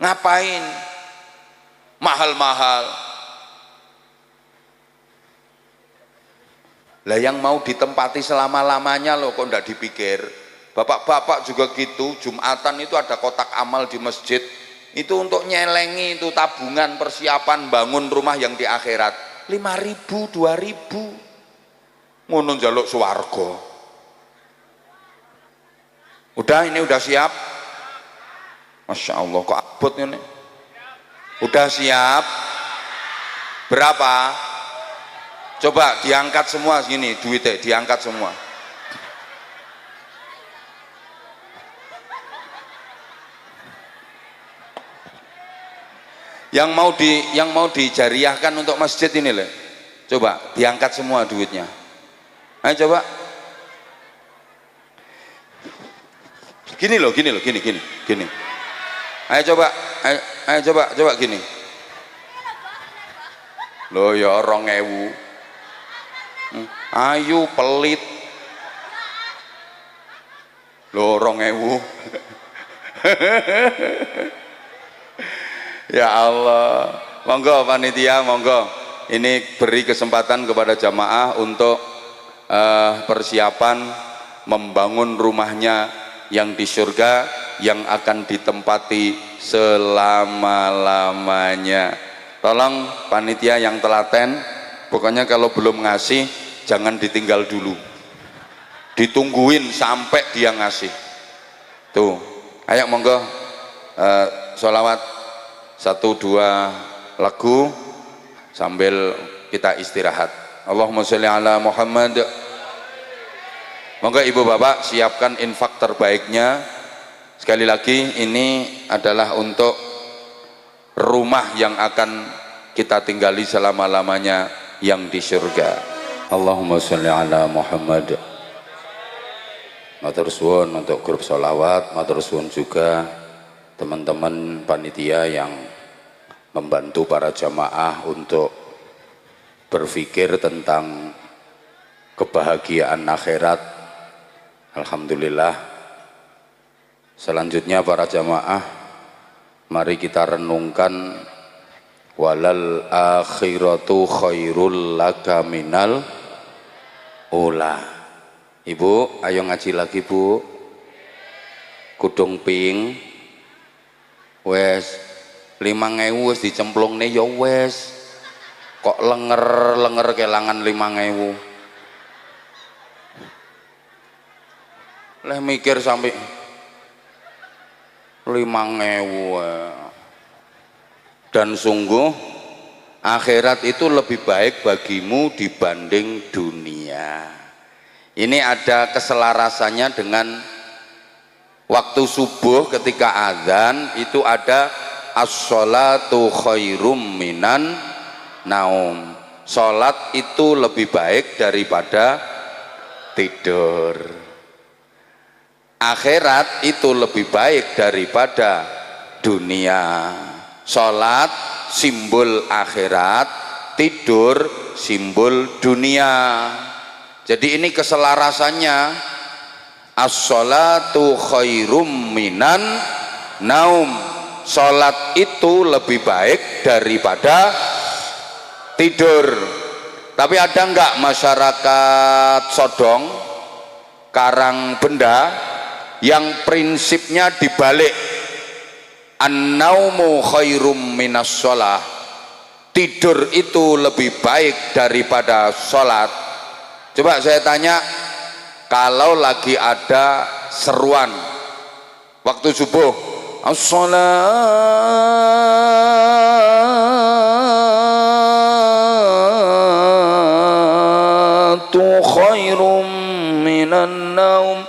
Ngapain? Mahal-mahal. Lah yang mau ditempati selama-lamanya loh, kok ndak dipikir. Bapak-bapak juga gitu, Jumatan itu ada kotak amal di masjid, itu untuk nyelengi itu tabungan persiapan bangun rumah yang di akhirat. 5.000, 2.000 ngono njaluk swarga. Udah, ini udah siap? Masya Allah, kok abot ini? Udah siap? Berapa? Coba diangkat semua gini, duitnya diangkat semua. Yang mau dijariahkan untuk masjid ini loh. Coba diangkat semua duitnya. Ayo coba. Gini. Ayo coba, ayo coba gini. Loh ya 2.000. Ayu pelit. Loh 2.000. Ya Allah, monggo panitia, monggo. Ini beri kesempatan kepada jamaah untuk persiapan membangun rumahnya yang di surga, yang akan ditempati selama-lamanya. Tolong panitia yang telaten, pokoknya kalau belum ngasih jangan ditinggal dulu, ditungguin sampai dia ngasih. Tuh, ayo monggo sholawat 1-2 lagu sambil kita istirahat. Allahumma sholli ala Muhammad. Monggo ibu bapak siapkan infak terbaiknya. Sekali lagi ini adalah untuk rumah yang akan kita tinggali selama-lamanya yang di surga. Allahumma sholli ala Muhammad. Matur suwun untuk grup sholawat, matur suwun juga teman-teman panitia yang membantu para jamaah untuk berpikir tentang kebahagiaan akhirat. Alhamdulillah. Selanjutnya para jamaah, mari kita renungkan walal akhiratu khairul laka minal ula. Ibu, ayo ngaji lagi bu. Kudung ping wes 5.000 wes dicemplung nih ya wes. Kok lenger kelangan 5.000. Leh mikir sampai 5.000. Dan sungguh akhirat itu lebih baik bagimu dibanding dunia. Ini ada keselarasannya dengan waktu subuh ketika azan itu ada as-sholatu khairum minan naum. Sholat itu lebih baik daripada tidur. Akhirat itu lebih baik daripada dunia. Sholat simbol akhirat, tidur simbol dunia. Jadi ini keselarasannya. As-sholatu khairum minan naum. Sholat itu lebih baik daripada tidur. Tapi ada enggak masyarakat Sodong, Karangbenda yang prinsipnya dibalik? An-naumu khairum minas sholah. Tidur itu lebih baik daripada sholat. Coba saya tanya, kalau lagi ada seruan waktu subuh, as-sholatu khairum minan naum.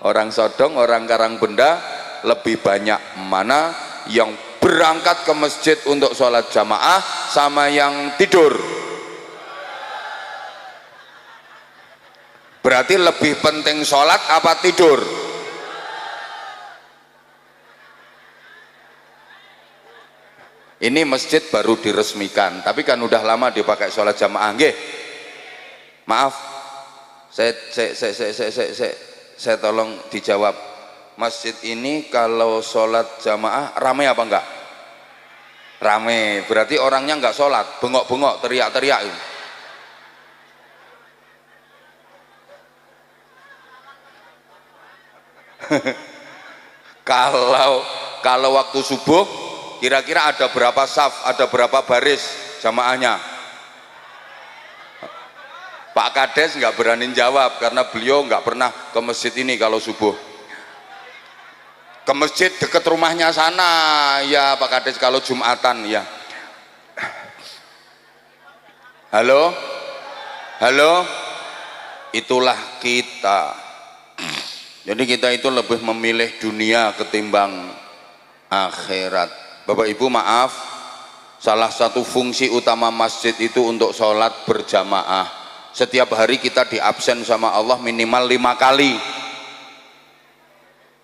Orang Sodong, orang Karangbenda lebih banyak mana yang berangkat ke masjid untuk sholat jamaah sama yang tidur? Berarti lebih penting sholat apa tidur? Ini masjid baru diresmikan, tapi kan udah lama dipakai sholat jamaah. Nggih, maaf, saya tolong dijawab. Masjid ini kalau sholat jamaah ramai apa enggak? Ramai, berarti orangnya enggak sholat, bengok-bengok, teriak-teriak. Kalau waktu subuh kira-kira ada berapa saf, ada berapa baris jamaahnya? Pak Kades nggak berani jawab karena beliau nggak pernah ke masjid ini kalau subuh. Ke masjid dekat rumahnya sana ya Pak Kades kalau Jumatan ya. Halo, halo, itulah kita. Jadi kita itu lebih memilih dunia ketimbang akhirat. Bapak Ibu maaf, salah satu fungsi utama masjid itu untuk sholat berjamaah. Setiap hari kita diabsen sama Allah minimal 5 kali.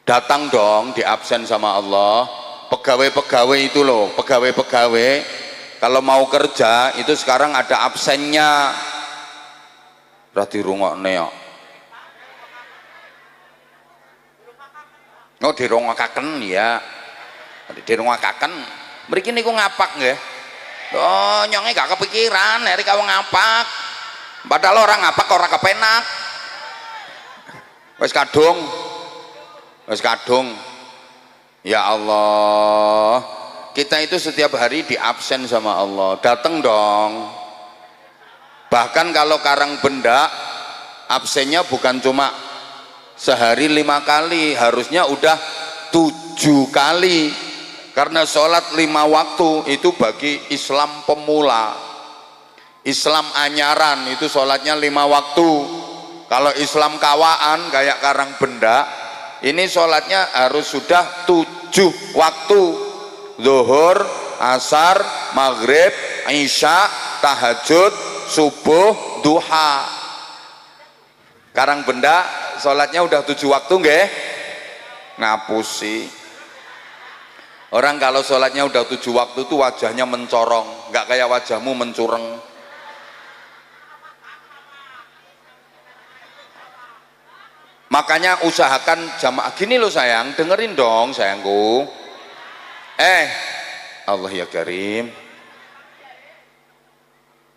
Datang dong diabsen sama Allah. Pegawai-pegawai itu loh, pegawai-pegawai kalau mau kerja itu sekarang ada absennya. Berarti rungokne kok. Oh dirongakaken ya, dirongakaken. Mriki niku ngapak nggih. Oh nyonge gak kepikiran, hari kau ngapak. Padahal orang ngapak ora kepenak. Wis kadung, wis kadung. Ya Allah, kita itu setiap hari diabsen sama Allah. Datang dong. Bahkan kalau Karangbenda absennya bukan cuma sehari 5 kali, harusnya udah 7 kali karena sholat 5 waktu itu bagi Islam pemula. Islam anyaran itu sholatnya 5 waktu. Kalau Islam kawaan kayak Karangbenda ini sholatnya harus sudah 7 waktu: zuhur, asar, maghrib, isya, tahajud, subuh, duha. Karangbenda sholatnya udah 7 waktu nggih? Ngapusi. Orang kalau sholatnya udah 7 waktu tuh wajahnya mencorong, nggak kayak wajahmu mencureng. Makanya usahakan jamaah. Gini loh sayang, dengerin dong sayangku. Allah ya Karim,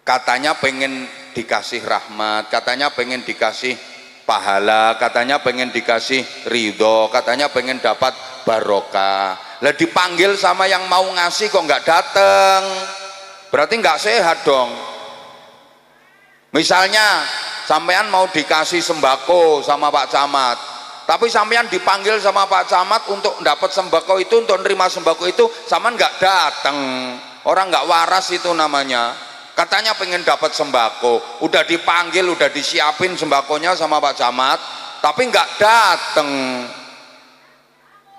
katanya pengen dikasih rahmat, katanya pengen dikasih pahala, katanya pengen dikasih ridho, katanya pengen dapat barokah. Lah dipanggil sama yang mau ngasih kok nggak dateng, berarti nggak sehat dong. Misalnya sampean mau dikasih sembako sama Pak Camat, tapi sampean dipanggil sama Pak Camat untuk dapat sembako itu, untuk nerima sembako itu, sampean nggak datang. Orang nggak waras itu namanya. Katanya pengen dapat sembako, udah dipanggil, udah disiapin sembakonya sama Pak Camat, tapi nggak datang.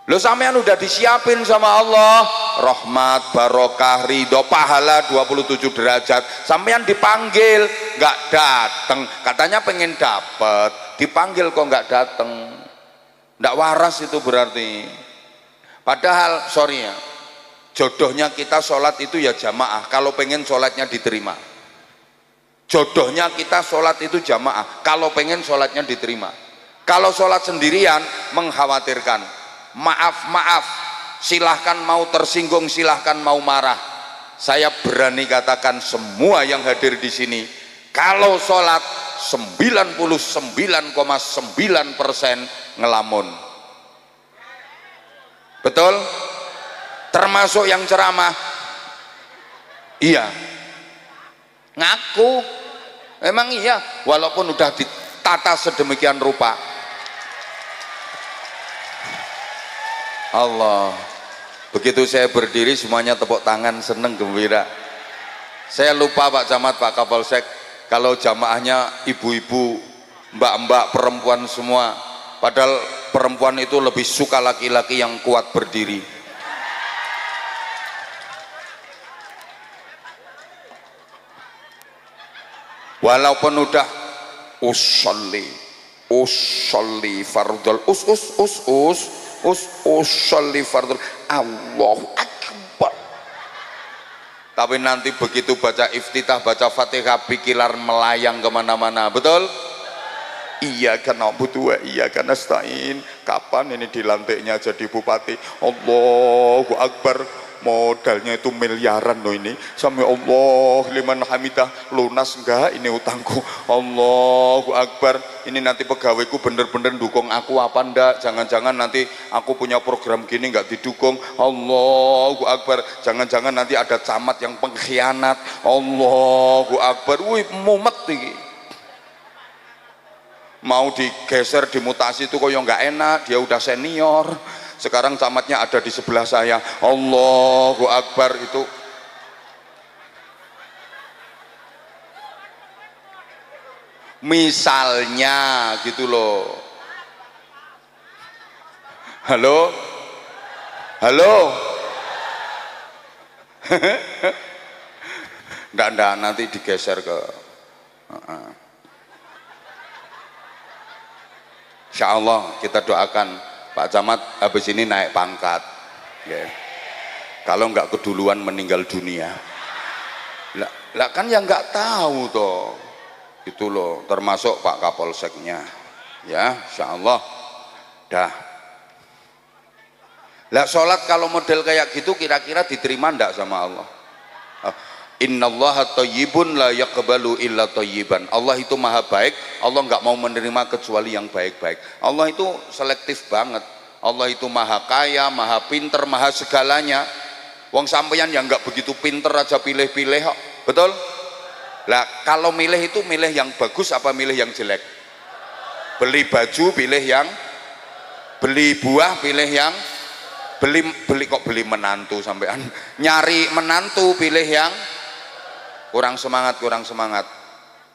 Lo sampean udah disiapin sama Allah rahmat, barokah, ridho, pahala 27 derajat, sampean dipanggil nggak datang, katanya pengen dapat, dipanggil kok nggak datang. Nggak waras itu berarti. Padahal sorry ya, jodohnya kita sholat itu ya jamaah kalau pengen sholatnya diterima. Jodohnya kita sholat itu jamaah kalau pengen sholatnya diterima. Kalau sholat sendirian mengkhawatirkan. Maaf, silahkan mau tersinggung, silahkan mau marah. Saya berani katakan semua yang hadir di sini, kalau sholat 99,9% ngelamun. Betul? Termasuk yang ceramah. Iya. Ngaku. Emang iya, walaupun udah ditata sedemikian rupa. Allah, begitu saya berdiri semuanya tepuk tangan, seneng, gembira. Saya lupa Pak Camat, Pak Kapolsek, kalau jamaahnya ibu-ibu, mbak-mbak, perempuan semua, padahal perempuan itu lebih suka laki-laki yang kuat berdiri. Walaupun udah usolli fardul usolli fardul Allahu Akbar, tapi nanti begitu baca iftitah, baca fatihah, pikiran melayang kemana-mana. Betul? Iyyaka na'budu wa iyyaka nasta'in. Kapan ini dilantiknya jadi bupati? Allahu Akbar, modalnya itu miliaran loh ini. Sampai Allah liman hamidah, lunas enggak ini utangku? Allahu Akbar. Ini nanti pegawaiku bener-bener dukung aku apa enggak? Jangan-jangan nanti aku punya program gini enggak didukung. Allahu Akbar. Jangan-jangan nanti ada camat yang pengkhianat. Allahu Akbar. Wih, mumet iki. Mau digeser, dimutasi itu kok yang enggak enak. Dia udah senior. Sekarang camatnya ada di sebelah saya. Allahu Akbar. Itu misalnya gitu loh. Halo enggak nanti digeser ke Insya Allah kita doakan Pak Camat habis ini naik pangkat ya. Kalau enggak keduluan meninggal dunia lah kan yang enggak tahu toh itu loh, termasuk Pak Kapolseknya ya, Insya Allah dah. Lah sholat kalau model kayak gitu kira-kira diterima enggak sama Allah? Innallaha thayyibun la yaqbalu illa thayyiban. Allah itu maha baik, Allah enggak mau menerima kecuali yang baik-baik. Allah itu selektif banget. Allah itu maha kaya, maha pinter, maha segalanya. Wong sampeyan yang enggak begitu pinter aja pilih-pilih kok. Betul? Lah kalau milih itu milih yang bagus apa milih yang jelek? Beli baju pilih yang, beli buah pilih yang, beli menantu sampean. Nyari menantu pilih yang kurang semangat.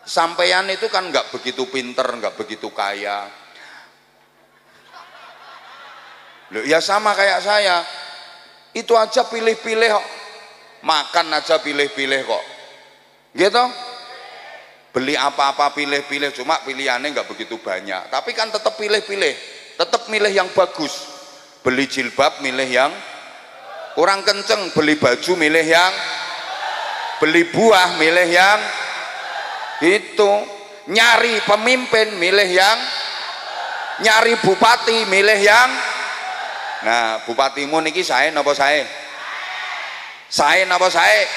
Sampean itu kan nggak begitu pinter, nggak begitu kaya. Loh, ya sama kayak saya. Itu aja pilih-pilih kok. Makan aja pilih-pilih kok. Gitu? Beli apa-apa pilih-pilih, cuma pilihannya nggak begitu banyak. Tapi kan tetap pilih-pilih, tetap milih yang bagus. Beli jilbab milih yang kurang kenceng, beli baju milih yang, beli buah milih yang itu, nyari pemimpin milih yang, nyari bupati milih yang. Nah bupatimu niki sae napa sae? Sae napa sae?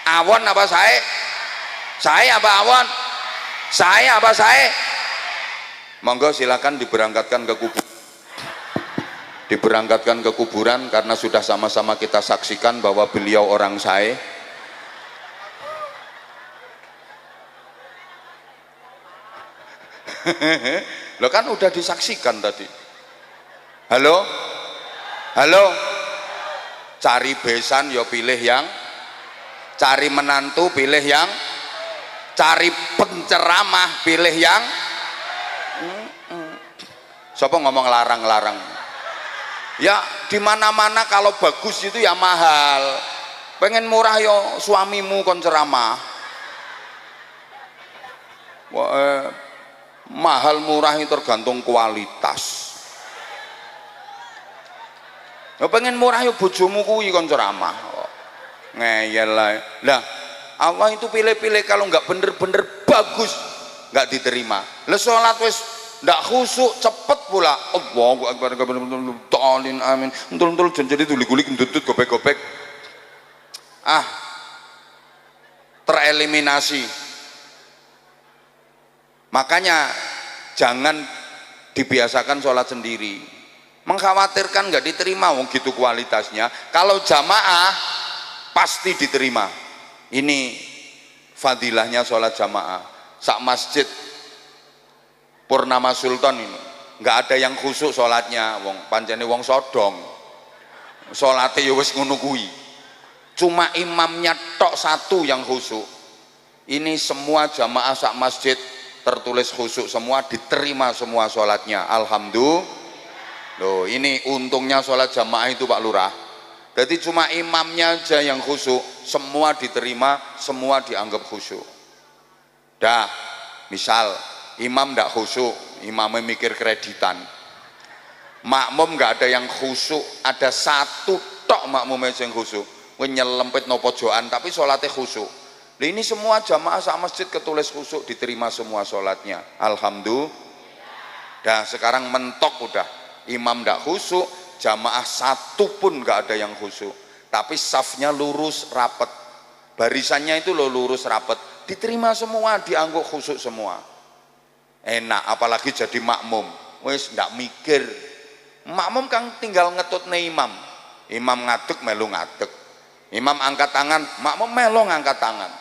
Awon apa sae? Sae apa awon? Sae apa sae? Monggo silakan diberangkatkan ke kuburan. Diberangkatkan ke kuburan karena sudah sama-sama kita saksikan bahwa beliau orang sae. Lo kan udah disaksikan tadi. Halo, halo, cari besan yo pilih yang, cari menantu pilih yang, cari penceramah pilih yang. Siapa ngomong larang-larang? Ya di mana-mana kalau bagus itu ya mahal. Pengen murah yo suamimu kon ceramah. Wah, mahal murah itu tergantung kualitas. Ya pengen murah yo bojomu kuwi kon ceramah. Ngeyel lah. Lah Allah itu pilih-pilih, kalau nggak bener-bener bagus nggak diterima. Lah sholat wis ndak khusuk cepet pula. Allahu akbar talin amin. Entul-entul jadi tulik-tulik ndutut gobek-gobek. Tereliminasi. Makanya jangan dibiasakan sholat sendiri. Mengkhawatirkan nggak diterima, wong gitu kualitasnya. Kalau jamaah pasti diterima. Ini fadilahnya sholat jamaah. Sak masjid Purnama Sultan ini nggak ada yang khusuk sholatnya, wong pancene wong sodong. Sholatnya ya wis ngono kuwi. Cuma imamnya tok satu yang khusuk. Ini semua jamaah sak masjid tertulis khusuk semua, diterima semua sholatnya. Alhamdulillah. Loh, ini untungnya sholat jamaah itu Pak Lurah. Jadi cuma imamnya aja yang khusyuk, semua diterima, semua dianggap khusyuk. Dah, misal imam ndak khusyuk, imamnya mikir kreditan. Makmum nggak ada yang khusyuk, ada satu tok makmumnya yang khusyuk. Nyelempit no pojokan tapi sholatnya khusyuk. Nah, ini semua jamaah sak masjid ketulis khusyuk, diterima semua sholatnya. Alhamdulillah. Dah, sekarang mentok udah. Imam ndak khusyuk, jamaah satu pun nggak ada yang khusyuk, tapi safnya lurus rapet, barisannya itu lo lurus rapet, diterima semua, dianggap khusyuk semua. Enak, apalagi jadi makmum, wes ndak mikir. Makmum kan tinggal ngetut nih imam. Imam ngadeg melu ngadeg, imam angkat tangan, makmum melu ngangkat tangan.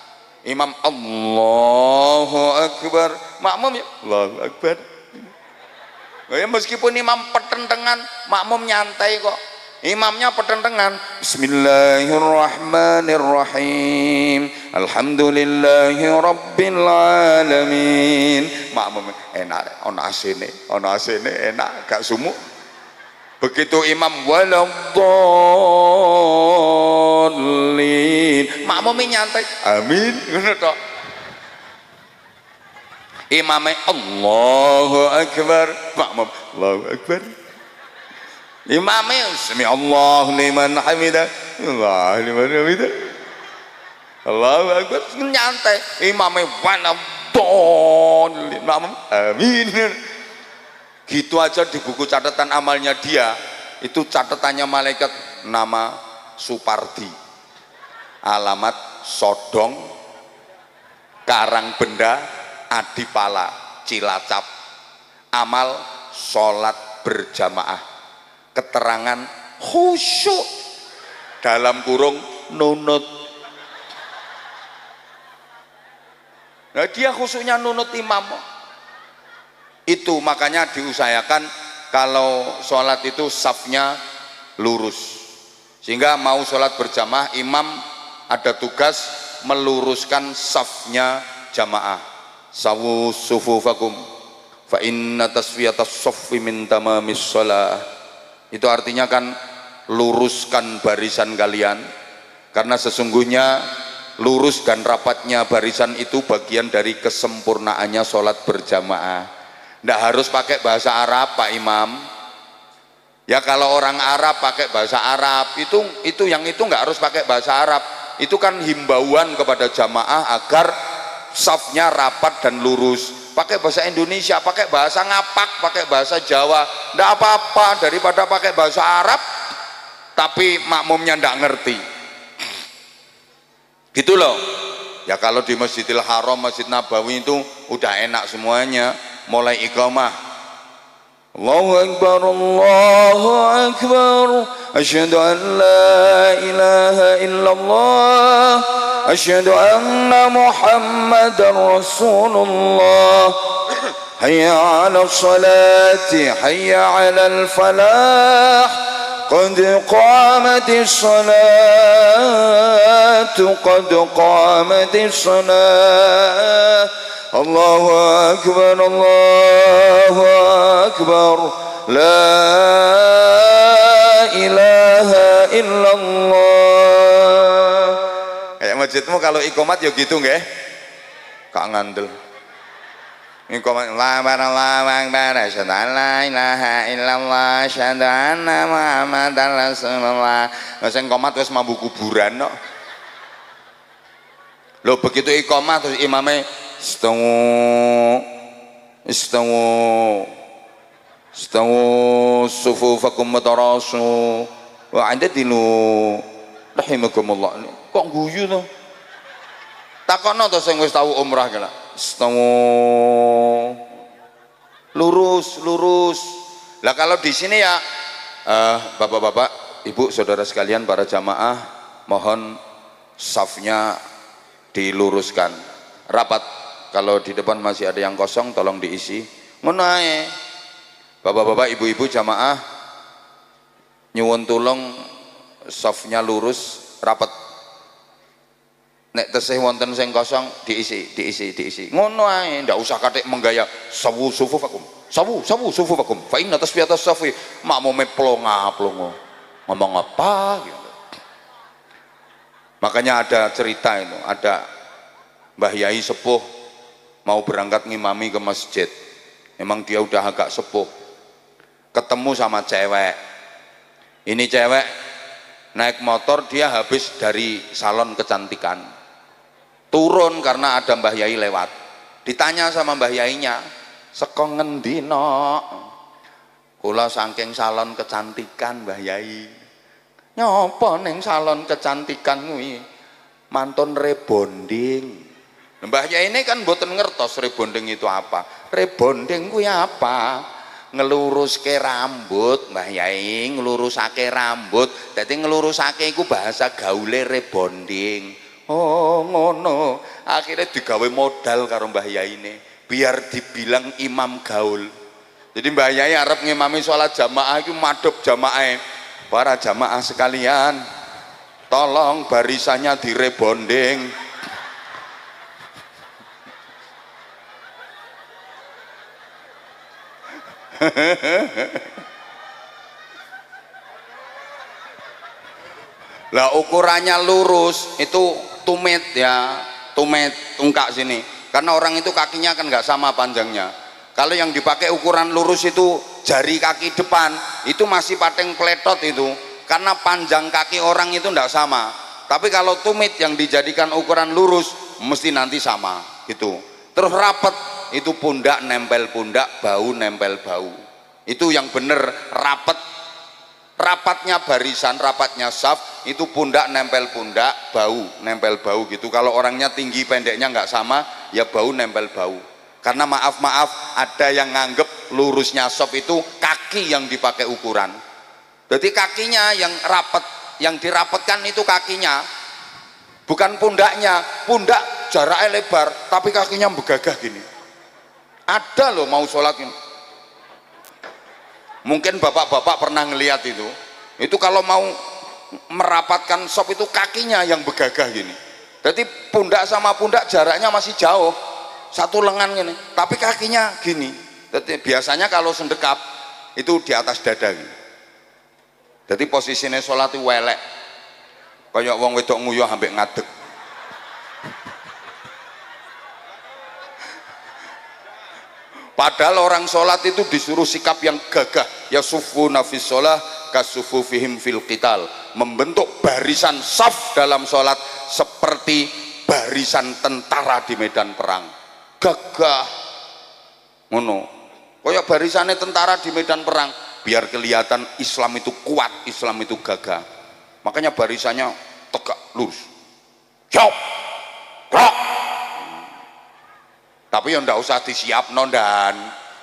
Imam Allahu Akbar, makmum ya Allahu Akbar. Ya, meskipun imam petentengan, makmum nyantai kok. Imamnya petentengan. Bismillahirrahmanirrahim. Alhamdulillahi rabbil alamin. Makmum enak, ono asine enak, gak sumuk. Begitu imam waladhdallin, makmumnya nyantai. Amin, ngono tok. Imamnya Allahu Akbar, makmum Allahu Akbar. Imamnya sami Allahu liman hamidah, Allahu liman hamidah, Allahu Akbar, nyantai. Imamnya waladdallin, makmum amin. Gitu aja di buku catatan amalnya dia, itu catatannya malaikat, nama Supardi, alamat Sodong, Karangbenda, Adipala, Cilacap, amal sholat berjamaah, keterangan khusyuk dalam kurung nunut. Nah, dia khusyuknya nunut imam. Itu makanya diusahakan kalau sholat itu safnya lurus, sehingga mau sholat berjamaah imam ada tugas meluruskan safnya jamaah. Sawu sufufakum fa inna tasfiyatas saffi min tamamis shalah. Itu artinya kan luruskan barisan kalian, karena sesungguhnya lurus dan rapatnya barisan itu bagian dari kesempurnaannya sholat berjamaah. Nggak harus pakai bahasa Arab Pak Imam. Ya kalau orang Arab pakai bahasa Arab, itu yang itu nggak harus pakai bahasa Arab. Itu kan himbauan kepada jamaah agar safnya rapat dan lurus. Pakai bahasa Indonesia, pakai bahasa ngapak, pakai bahasa Jawa, ndak apa-apa daripada pakai bahasa Arab tapi makmumnya ndak ngerti. Gitu loh. Ya kalau di Masjidil Haram, Masjid Nabawi itu udah enak semuanya. Mulai iqamah, Allahu Akbar, Allahu Akbar, asyhadu an la ilaha illallah, asyhadu anna Muhammadar Rasulullah. حي على الصلاة حي على الفلاح قد قامت الصلاة قد قامت الصلاة الله أكبر الله أكبر لا ilaha illallah. Kayak masjidmu kalau ikomat ya gitu nggih? Kak ngandel. Ikomat la ilaha illallah syahadu anna muhammadar rasulullah. Sing komat wis mambu kuburan kok. Lho begitu ikomat terus imame istawu sufufakum matarasu wa andatilu rahimakumullah. Kok guyu to? Takono to sing wis tau umrah kena. Lurus. Lah kalau di sini ya bapak-bapak, ibu, saudara sekalian, para jamaah, mohon safnya diluruskan rapat. Kalau di depan masih ada yang kosong tolong diisi. Ngono ae. Bapak-bapak, ibu-ibu jamaah, nyuwun tulung safnya lurus rapat. Nek tesih wonten sing kosong diisi. Ngono ae, ndak usah katik menggaya sawu sufufakum. Sawu sufufakum. Fa inna tasfiyatas safi makmume plonga-plongo. Ngomong apa gitu. Makanya ada cerita itu, ada Mbah Yai sepuh mau berangkat ngimami ke masjid. Memang dia udah agak sepuh. Ketemu sama cewek. Ini cewek naik motor, dia habis dari salon kecantikan. Turun karena ada Mbah Yai lewat. Ditanya sama Mbah Yainya, "Seko ngendi nok?" "Kula saking salon kecantikan, Mbah Yai." "Nyopo ning salon kecantikan kuwi?" "Mantun rebonding." Mbah Yai ini kan mboten ngertos rebonding itu apa. Rebonding kuwi apa? Ngeluruske rambut, Mbah Yai, ngelurusake rambut. Dadi ngelurusake iku bahasa gaule rebonding. Oh ngono. Akhirnya digawe modal karo Mbah Yai ini biar dibilang imam gaul. Jadi Mbah Yai arep ngimami sholat jamaah itu madhep jamaah. Para jamaah sekalian, tolong barisannya direbonding. Lah ukurannya lurus itu tumit ya, tumit tungkak sini, karena orang itu kakinya kan nggak sama panjangnya. Kalau yang dipakai ukuran lurus itu jari kaki depan itu masih pateng pletot itu, karena panjang kaki orang itu nggak sama. Tapi kalau tumit yang dijadikan ukuran lurus mesti nanti sama gitu. Terus rapet itu pundak nempel pundak, bau nempel bau. Itu yang bener rapet. Rapatnya barisan, rapatnya saf itu pundak nempel pundak, bau nempel bau gitu. Kalau orangnya tinggi pendeknya nggak sama, ya bau nempel bau. Karena maaf ada yang nganggep lurusnya saf itu kaki yang dipakai ukuran. Jadi kakinya yang rapet, yang dirapetkan itu kakinya, bukan pundaknya. Pundak jaraknya lebar, tapi kakinya begagah gini. Ada loh mau sholat ini. Mungkin bapak-bapak pernah ngelihat itu kalau mau merapatkan sop itu kakinya yang begagah gini. Jadi pundak sama pundak jaraknya masih jauh, satu lengan gini, tapi kakinya gini. Jadi biasanya kalau sendekap itu di atas dada gini. Jadi posisinya sholat itu welek, kayak wong wedok nguyuh ambek ngadeg. Padahal orang sholat itu disuruh sikap yang gagah. Ya sufu nafis sholah kasufu fihim fil qital. Membentuk barisan saf dalam sholat seperti barisan tentara di medan perang. Gagah. Ngono. Kayak barisannya tentara di medan perang. Biar kelihatan Islam itu kuat, Islam itu gagah. Makanya barisannya tegak, lurus. Jauh. Gerak. Tapi ya ndak usah disiap nondan.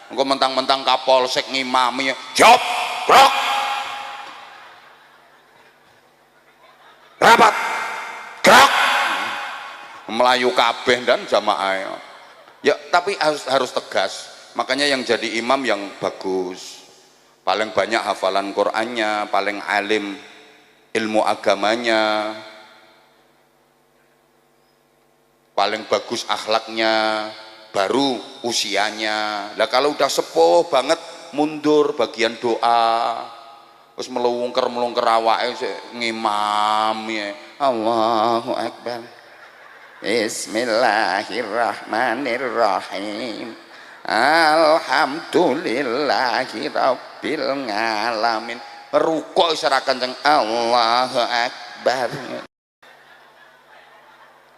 Engko mentang-mentang kapolsek ngimami, jawab, gerak, rapat, gerak, melayu kabeh dan jamaah. Ya tapi harus tegas. Makanya yang jadi imam yang bagus, paling banyak hafalan Qur'annya, paling alim ilmu agamanya, paling bagus akhlaknya, baru usianya. Lah kalau udah sepuh banget mundur bagian doa, terus melungker awake ngimam ya. Allahu Akbar. Bismillahirrahmanirrahim. Alhamdulillahi rabbil alamin. Rukuk secara kenceng Allahu Akbar.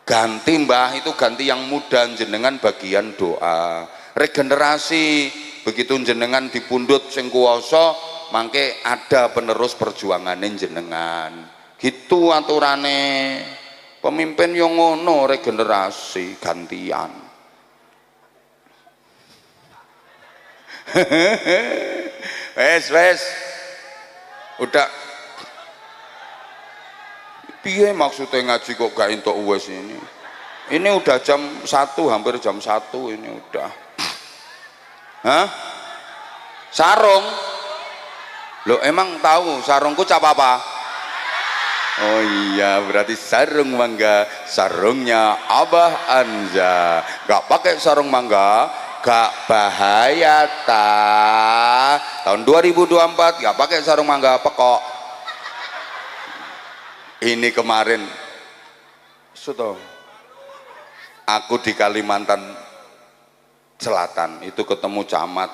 Ganti mbah, itu ganti yang muda, jenengan bagian doa regenerasi. Begitu jenengan dipundhut sing kuwasa, mangke ada penerus perjuangan jenengan. Gitu aturane pemimpin yang ngono, regenerasi gantian. wes udah piye maksudnya ngaji kok gak entuk wes ini udah jam 1, hampir jam 1 ini udah. Hah? Sarung? Lo emang tahu sarungku cap apa? Oh iya, berarti sarung mangga, sarungnya Abah Anja. Gak pakai sarung mangga gak bahaya ta. Tahun 2024 gak pakai sarung mangga pekok. Ini kemarin sudah aku di Kalimantan Selatan itu ketemu camat,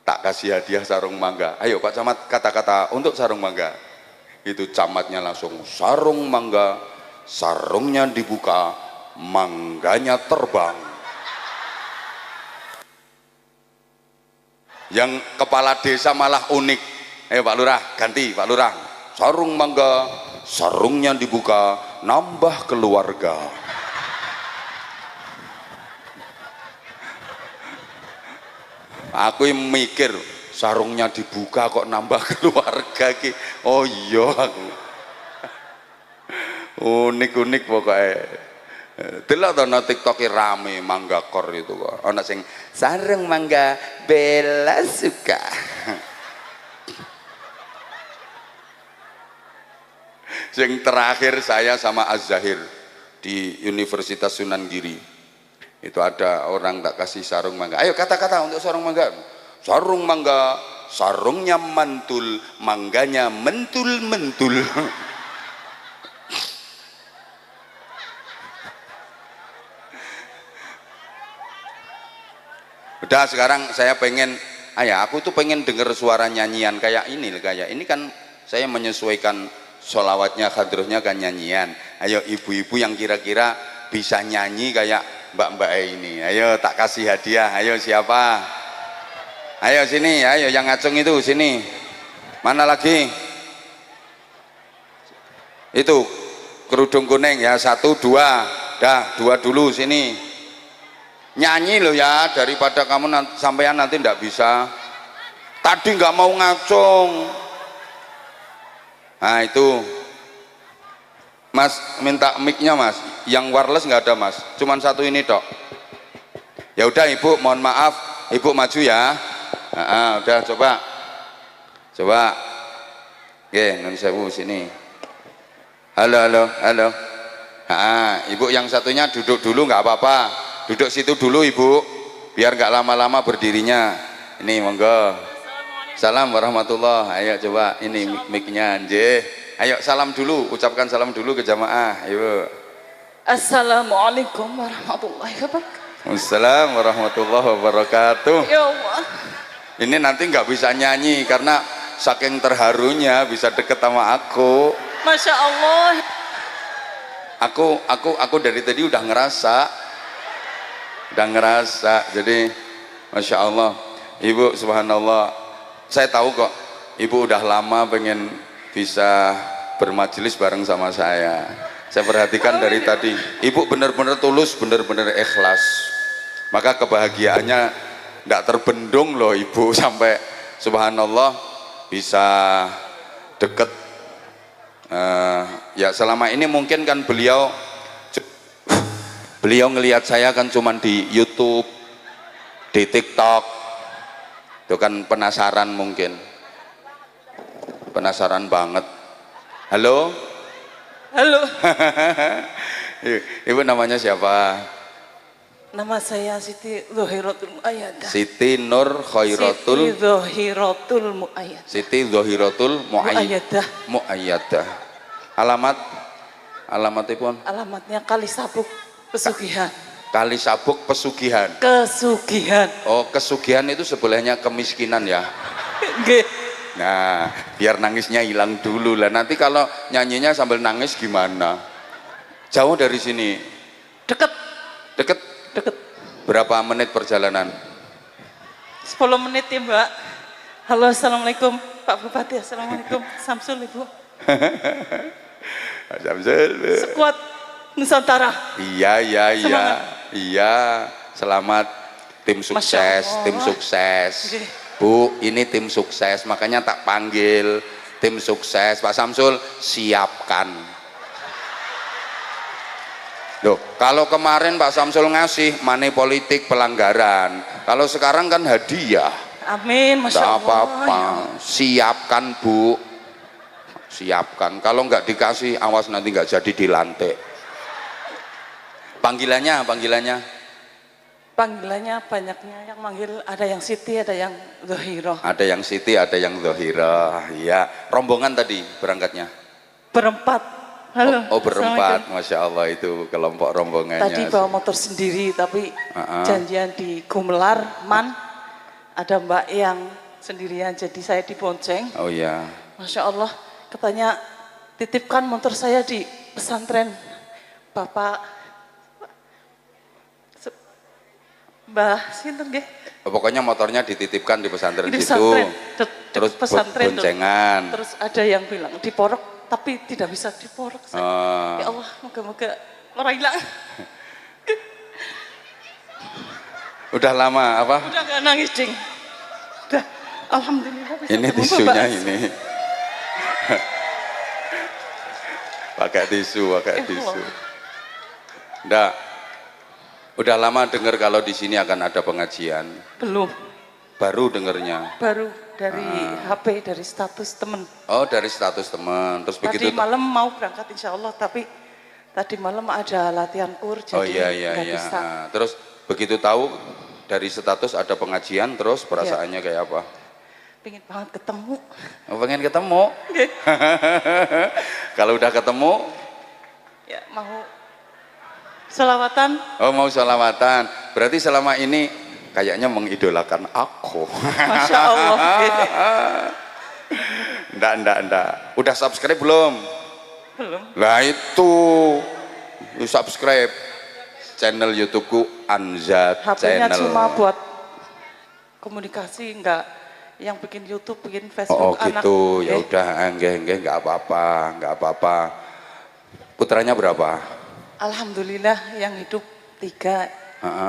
tak kasih hadiah sarung mangga. Ayo Pak Camat, kata-kata untuk sarung mangga. Itu camatnya langsung sarung mangga, sarungnya dibuka, mangganya terbang. Yang kepala desa malah unik. Ayo Pak Lurah, ganti Pak Lurah. Sarung mangga, sarungnya dibuka, nambah keluarga. Aku mikir sarungnya dibuka kok nambah keluarga ki. Oh iya aku. Unik-unik pokoknya. Delok to nang TikTok rame mangga kor itu kok. Ana sing sarung mangga bela suka. Yang terakhir saya sama Az-Zahir di Universitas Sunan Giri. Itu ada orang tak kasih sarung mangga. Ayo kata-kata untuk sarung mangga. Sarung mangga, sarungnya mantul, mangganya mentul-mentul. Udah sekarang saya pengen, aku tuh pengen denger suara nyanyian kayak ini kan saya menyesuaikan sholawatnya, khadrohnya kan nyanyian. Ayo ibu-ibu yang kira-kira bisa nyanyi kayak mbak-mbak ini, ayo tak kasih hadiah. Ayo siapa? Ayo sini, ayo yang ngacung itu sini. Mana lagi? Itu kerudung kuning ya, 1, 2, dah 2 dulu sini. Nyanyi loh ya, daripada kamu sampean nanti ndak bisa. Tadi nggak mau ngacung. Nah itu Mas minta mic-nya Mas, yang wireless nggak ada Mas, cuman 1 ini dok. Ya udah Ibu, mohon maaf, Ibu maju ya. Udah coba, oke, nun sewu sini. Halo. Ibu yang satunya duduk dulu nggak apa-apa, duduk situ dulu Ibu, biar nggak lama-lama berdirinya. Ini monggo. Salam warahmatullah. Ayo coba ini mic-nya nggih. Ayo salam dulu, ucapkan salam dulu ke jamaah. Ayo. Assalamualaikum warahmatullahi wabarakatuh. Assalamualaikum warahmatullahi wabarakatuh. Ya Allah. Ini nanti nggak bisa nyanyi karena saking terharunya bisa deket sama aku. Masya Allah. Aku dari tadi udah ngerasa. Jadi Masya Allah, Ibu subhanallah. Saya tahu kok Ibu udah lama pengen bisa bermajelis bareng sama saya. Saya perhatikan dari tadi Ibu benar-benar tulus, benar-benar ikhlas. Maka kebahagiaannya tidak terbendung loh Ibu, sampai subhanallah bisa deket. Ya selama ini mungkin kan beliau ngelihat saya kan cuman di YouTube, di TikTok, Itu kan penasaran mungkin. Penasaran banget. Halo? Halo. Ibu namanya siapa? Nama saya Siti Zohiratul Muayyadah. Siti Nur Khairatul. Siti Zohiratul Muayyadah. Siti Zohiratul Muayyadah. Muayyadah. Alamatipun? Alamatnya Kali Sabuk Pesugihan. Kali Sabuk Pesugihan. Kesugihan. Oh, kesugihan itu sebelahnya kemiskinan ya. Nggih. Nah, biar nangisnya hilang dulu lah. Nanti kalau nyanyinya sambil nangis gimana? Jauh dari sini. Deket. Deket? Deket. Berapa menit perjalanan? 10 menit ya Mbak. Halo, assalamualaikum Pak Bupati. Assalamualaikum Samsul Ibu. Samsul. Sekuat Nusantara. Iya. Iya. Selamat tim sukses, tim sukses. Oke. Bu, ini tim sukses, makanya tak panggil tim sukses. Pak Samsul, siapkan. Loh, kalau kemarin Pak Samsul ngasih money politik pelanggaran, kalau sekarang kan hadiah. Amin, Masya Tidak Allah. apa-apa, siapkan Bu, siapkan. Kalau nggak dikasih, awas nanti nggak jadi dilantik. Panggilannya. Panggilannya banyaknya yang manggil, ada yang Siti, ada yang Zohiro. Ada yang Siti, ada yang Zohira. Ya, rombongan tadi berangkatnya. Berempat. Halo. Oh, berempat, Assalamualaikum. Masya Allah itu kelompok rombongannya. Tadi bawa motor sendiri, tapi janjian di Gumelar, Man. Ada Mbak yang sendirian, jadi saya dibonceng. Oh ya. Masya Allah, katanya titipkan motor saya di pesantren Bapak Mbah sinten nggih? Pokoknya motornya dititipkan di pesantren Di situ. pesantren, Terus pesantren boncengan. Terus ada yang bilang diporok, tapi tidak bisa diporok. Ya Allah, moga-moga orang hilang. Udah lama apa? Udah gak nangis, Cing. Udah, alhamdulillah bisa Ini ketemu tisunya Bapak. ini. pakai tisu. Nggak. Udah lama dengar kalau di sini akan ada pengajian. Belum, Baru dengernya. baru dari HP, dari status temen. Oh, dari status teman. Terus begitu. Tadi malam mau berangkat insya Allah, tapi tadi malam ada latihan kur, jadi Oh iya. nggak bisa. Nah, terus begitu tahu dari status ada pengajian, terus perasaannya kayak apa? Pengen banget ketemu. Oh, pengen ketemu. Kalau udah ketemu, Ya mau selawatan. oh mau sholawatan. Berarti selama ini kayaknya mengidolakan aku. Masya Allah. Ndak. Udah subscribe belum? Belum. Lah itu, subscribe channel YouTubeku Anza HP-nya Channel. cuma buat komunikasi, enggak yang bikin YouTube, bikin Facebook Oh anak. gitu, ya Oke. udah, enggak apa-apa. Putranya berapa? Alhamdulillah yang hidup 3,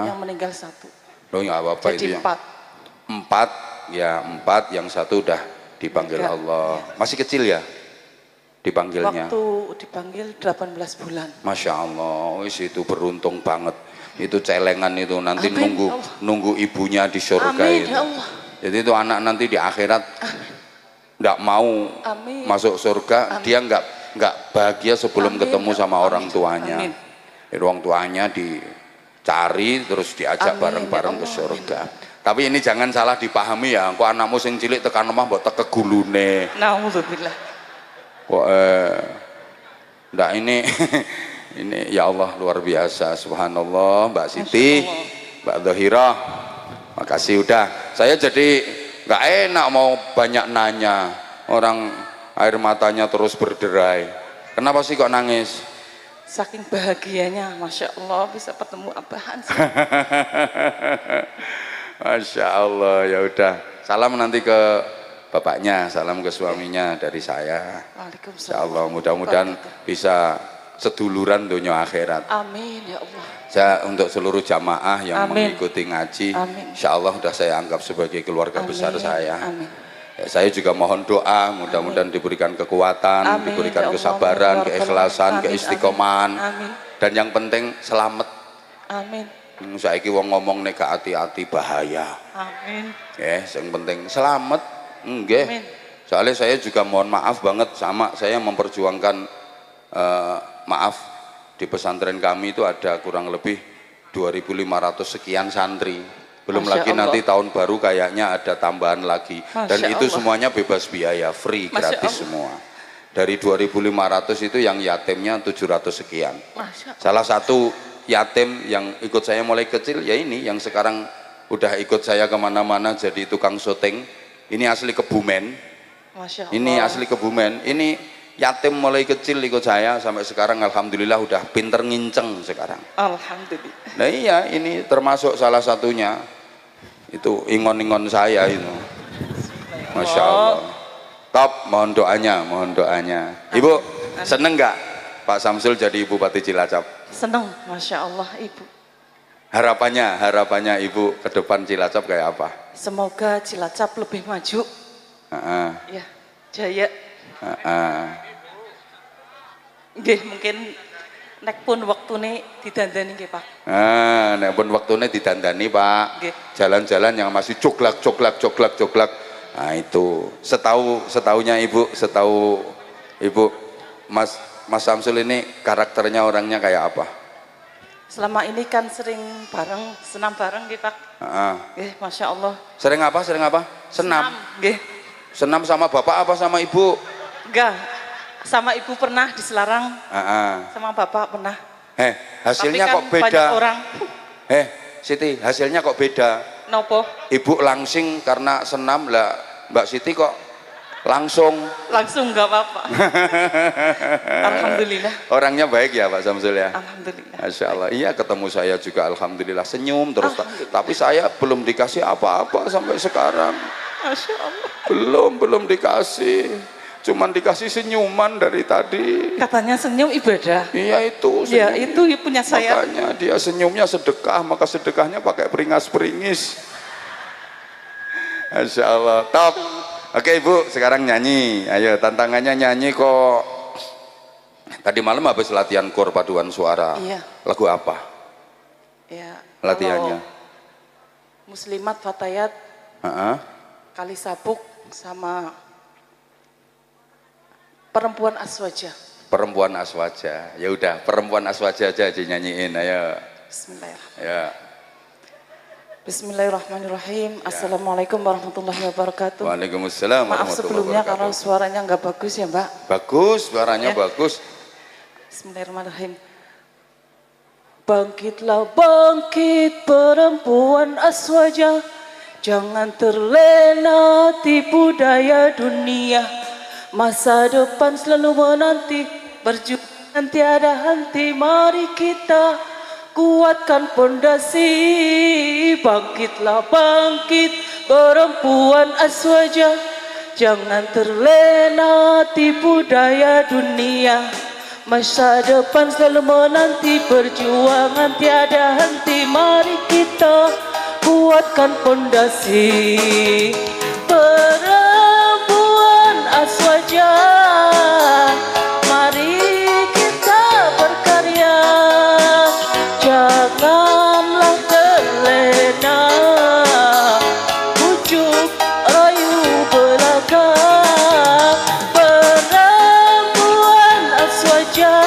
yang meninggal 1. Loh nggak apa-apa Jadi itu yang 4. 4, yang 1 udah dipanggil Enggak, Allah. Masih kecil ya dipanggilnya? Waktu dipanggil 18 bulan. Masya Allah, wis itu beruntung banget. Itu celengan itu nanti Amin, ya Allah. nunggu ibunya di surga Amin, itu. ya Allah. Jadi itu anak nanti di akhirat nggak mau Amin. masuk surga, dia nggak bahagia sebelum Amin, ketemu ya sama Allah. orang tuanya. Amin. Orang tuanya dicari terus diajak Amin, bareng-bareng ya ke Allah, surga. Tapi ini jangan salah dipahami ya, engko anakmu sing cilik tekan omah mbok teke gulune. Nauzubillah. Kok ndak ini ini ya Allah luar biasa, subhanallah. Mbak Siti, Mbak Zohira, makasih udah. Saya jadi nggak enak mau banyak nanya, orang air matanya terus berderai. Kenapa sih kok nangis? Saking bahagianya, Masya Allah bisa ketemu abahan sih. Masya Allah, ya udah. Salam nanti ke bapaknya, salam ke suaminya dari saya. Waalaikumsalam. Insya Allah mudah-mudahan bisa seduluran dunia akhirat. Amin ya Allah. Saya untuk seluruh jamaah yang Amin. mengikuti ngaji, Amin. Insya Allah sudah saya anggap sebagai keluarga Amin. besar saya. Amin. Ya, saya juga mohon doa, mudah-mudahan diberikan kekuatan, Amin. diberikan Ya Allah, kesabaran, ya Rabbal keikhlasan, Alamin. keistiqomahan, Amin. dan yang penting selamat. Amin. Saiki wong ngomong nek gak hati-hati bahaya. Amin. Yang penting selamat. Nggih. Amin. Soalnya saya juga mohon maaf banget sama saya memperjuangkan maaf di pesantren kami itu ada kurang lebih 2.500 sekian santri. Belum Masya lagi Allah. nanti tahun baru kayaknya ada tambahan lagi. Dan Masya itu Allah. semuanya bebas biaya, free, Masya gratis Allah. semua. Dari 2.500 itu yang yatimnya 700 sekian. Masya Allah. Salah satu yatim yang ikut saya mulai kecil ya ini yang sekarang udah ikut saya kemana-mana jadi tukang syuting. Ini asli Kebumen. Masya Allah. Ini asli Kebumen. Ini yatim mulai kecil ikut saya sampai sekarang alhamdulillah udah pinter nginceng sekarang. Alhamdulillah. Nah iya ini termasuk salah satunya. Itu ingon-ingon saya itu. Masya Allah. Top, mohon doanya, mohon doanya. Ibu, seneng nggak Pak Samsul jadi Bupati Cilacap? Seneng, Masya Allah Ibu. Harapannya Ibu ke depan Cilacap kayak apa? Semoga Cilacap lebih maju. Ya, jaya. Nggih, mungkin nek pun waktune didandani nggih, Pak. Nek pun waktunya didandani Pak. Nggih. Jalan-jalan yang masih coglak. Nah itu setahunya Ibu, setahu Ibu Mas Samsul ini karakternya orangnya kayak apa? Selama ini kan sering bareng, senam bareng nggih, Pak. Nggih, Masya Allah. Sering apa? Senam. Nggih. Senam sama bapak apa sama ibu? Enggak. Sama Ibu pernah di Selarang. Sama Bapak pernah. Hasilnya Tapi kan kok beda? banyak orang. Siti, hasilnya kok beda? Nopo? Ibu langsing karena senam lah, Mbak Siti kok langsung? Langsung enggak apa-apa. Alhamdulillah. Orangnya baik ya Pak Samsul ya? Alhamdulillah. Masya Allah, iya ketemu saya juga alhamdulillah senyum terus. Alhamdulillah. Tapi saya belum dikasih apa-apa sampai sekarang. Masya Allah. Belum dikasih. Cuman dikasih senyuman dari tadi. Katanya senyum ibadah. Iya itu. Ya senyum. itu punya saya. Makanya dia senyumnya sedekah, maka sedekahnya pakai peringas-peringis. Masya Allah, top. Oke Ibu, sekarang nyanyi. Ayo tantangannya nyanyi kok. Tadi malam habis latihan kor paduan suara. Iya. Lagu apa? Ya. Latihannya. Kalau Muslimat Fatayat, Kali Sabuk sama Perempuan Aswaja. Perempuan Aswaja. Ya udah, Perempuan Aswaja aja dinyanyiin. Ayo. Bismillahirrahmanirrahim. Ya. Bismillahirrahmanirrahim. Assalamualaikum warahmatullahi wabarakatuh. Waalaikumsalam Maaf warahmatullahi sebelumnya wabarakatuh. kalau suaranya nggak bagus ya Mbak. Bagus, suaranya Ya. bagus. Bismillahirrahmanirrahim. Bangkitlah bangkit perempuan Aswaja, jangan terlena tipu daya dunia. Masa depan selalu menanti, berjuang tiada henti. Mari kita kuatkan pondasi. Bangkitlah bangkit perempuan Aswaja, jangan terlena tipu daya dunia. Masa depan selalu menanti, perjuangan tiada henti. Mari kita kuatkan pondasi. Perempuan Aswaja, mari kita berkarya, janganlah terlena, pujuk rayu belaka. Perempuan Aswaja,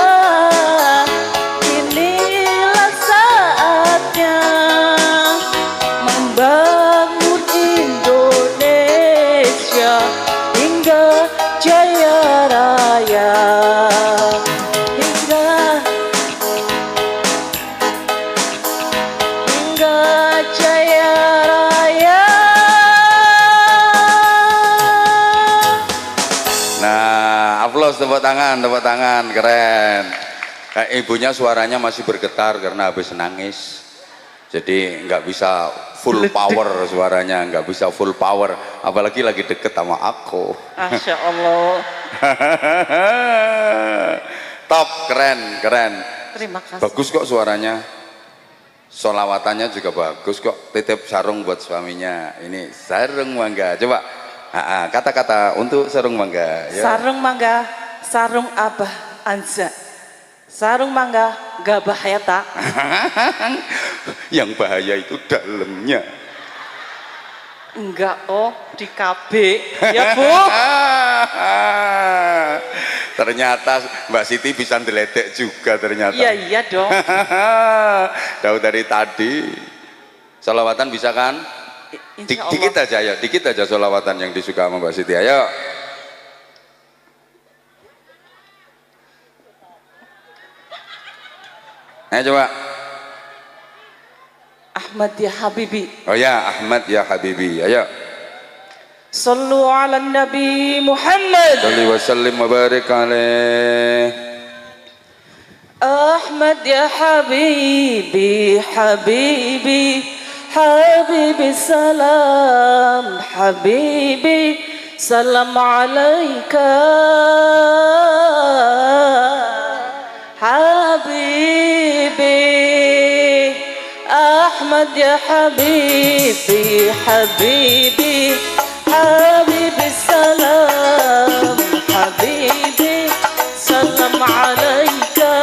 inilah saatnya membangun Indonesia hingga jaya raya. Hingga jaya raya. Nah, aplaus, tepuk tangan, keren. Ibunya suaranya masih bergetar karena habis nangis. Jadi nggak bisa full power suaranya, nggak bisa full power. Apalagi lagi deket sama aku. Masya Allah. Top, keren. Terima kasih. Bagus kok suaranya. Solawatannya juga bagus kok. Titip sarung buat suaminya. Ini sarung mangga. Coba kata-kata untuk sarung mangga. Ya. Sarung mangga, sarung Abah Anza. Sarung mangga, gabah hayata. yang bahaya itu dalamnya. Enggak toh, di KB ya Bu. Ternyata Mbak Siti bisa ndeledek juga ternyata. Iya dong. Tahu dari tadi. Sholawatan bisa kan? Dikit aja ya, dikit aja sholawatan yang disuka sama Mbak Siti. Ayo. Ayo coba. Ahmad ya Habibi. Oh ya, Ahmad ya Habibi. Ayo. Sallu ala Nabi Muhammad. Salli wa sallim wa barik alaih. Ahmad ya Habibi, Habibi, Habibi salam, Habibi salam alaika. Habibi Ahmad ya Habibi, Habibi, Habibi salam, Habibi salam alaika.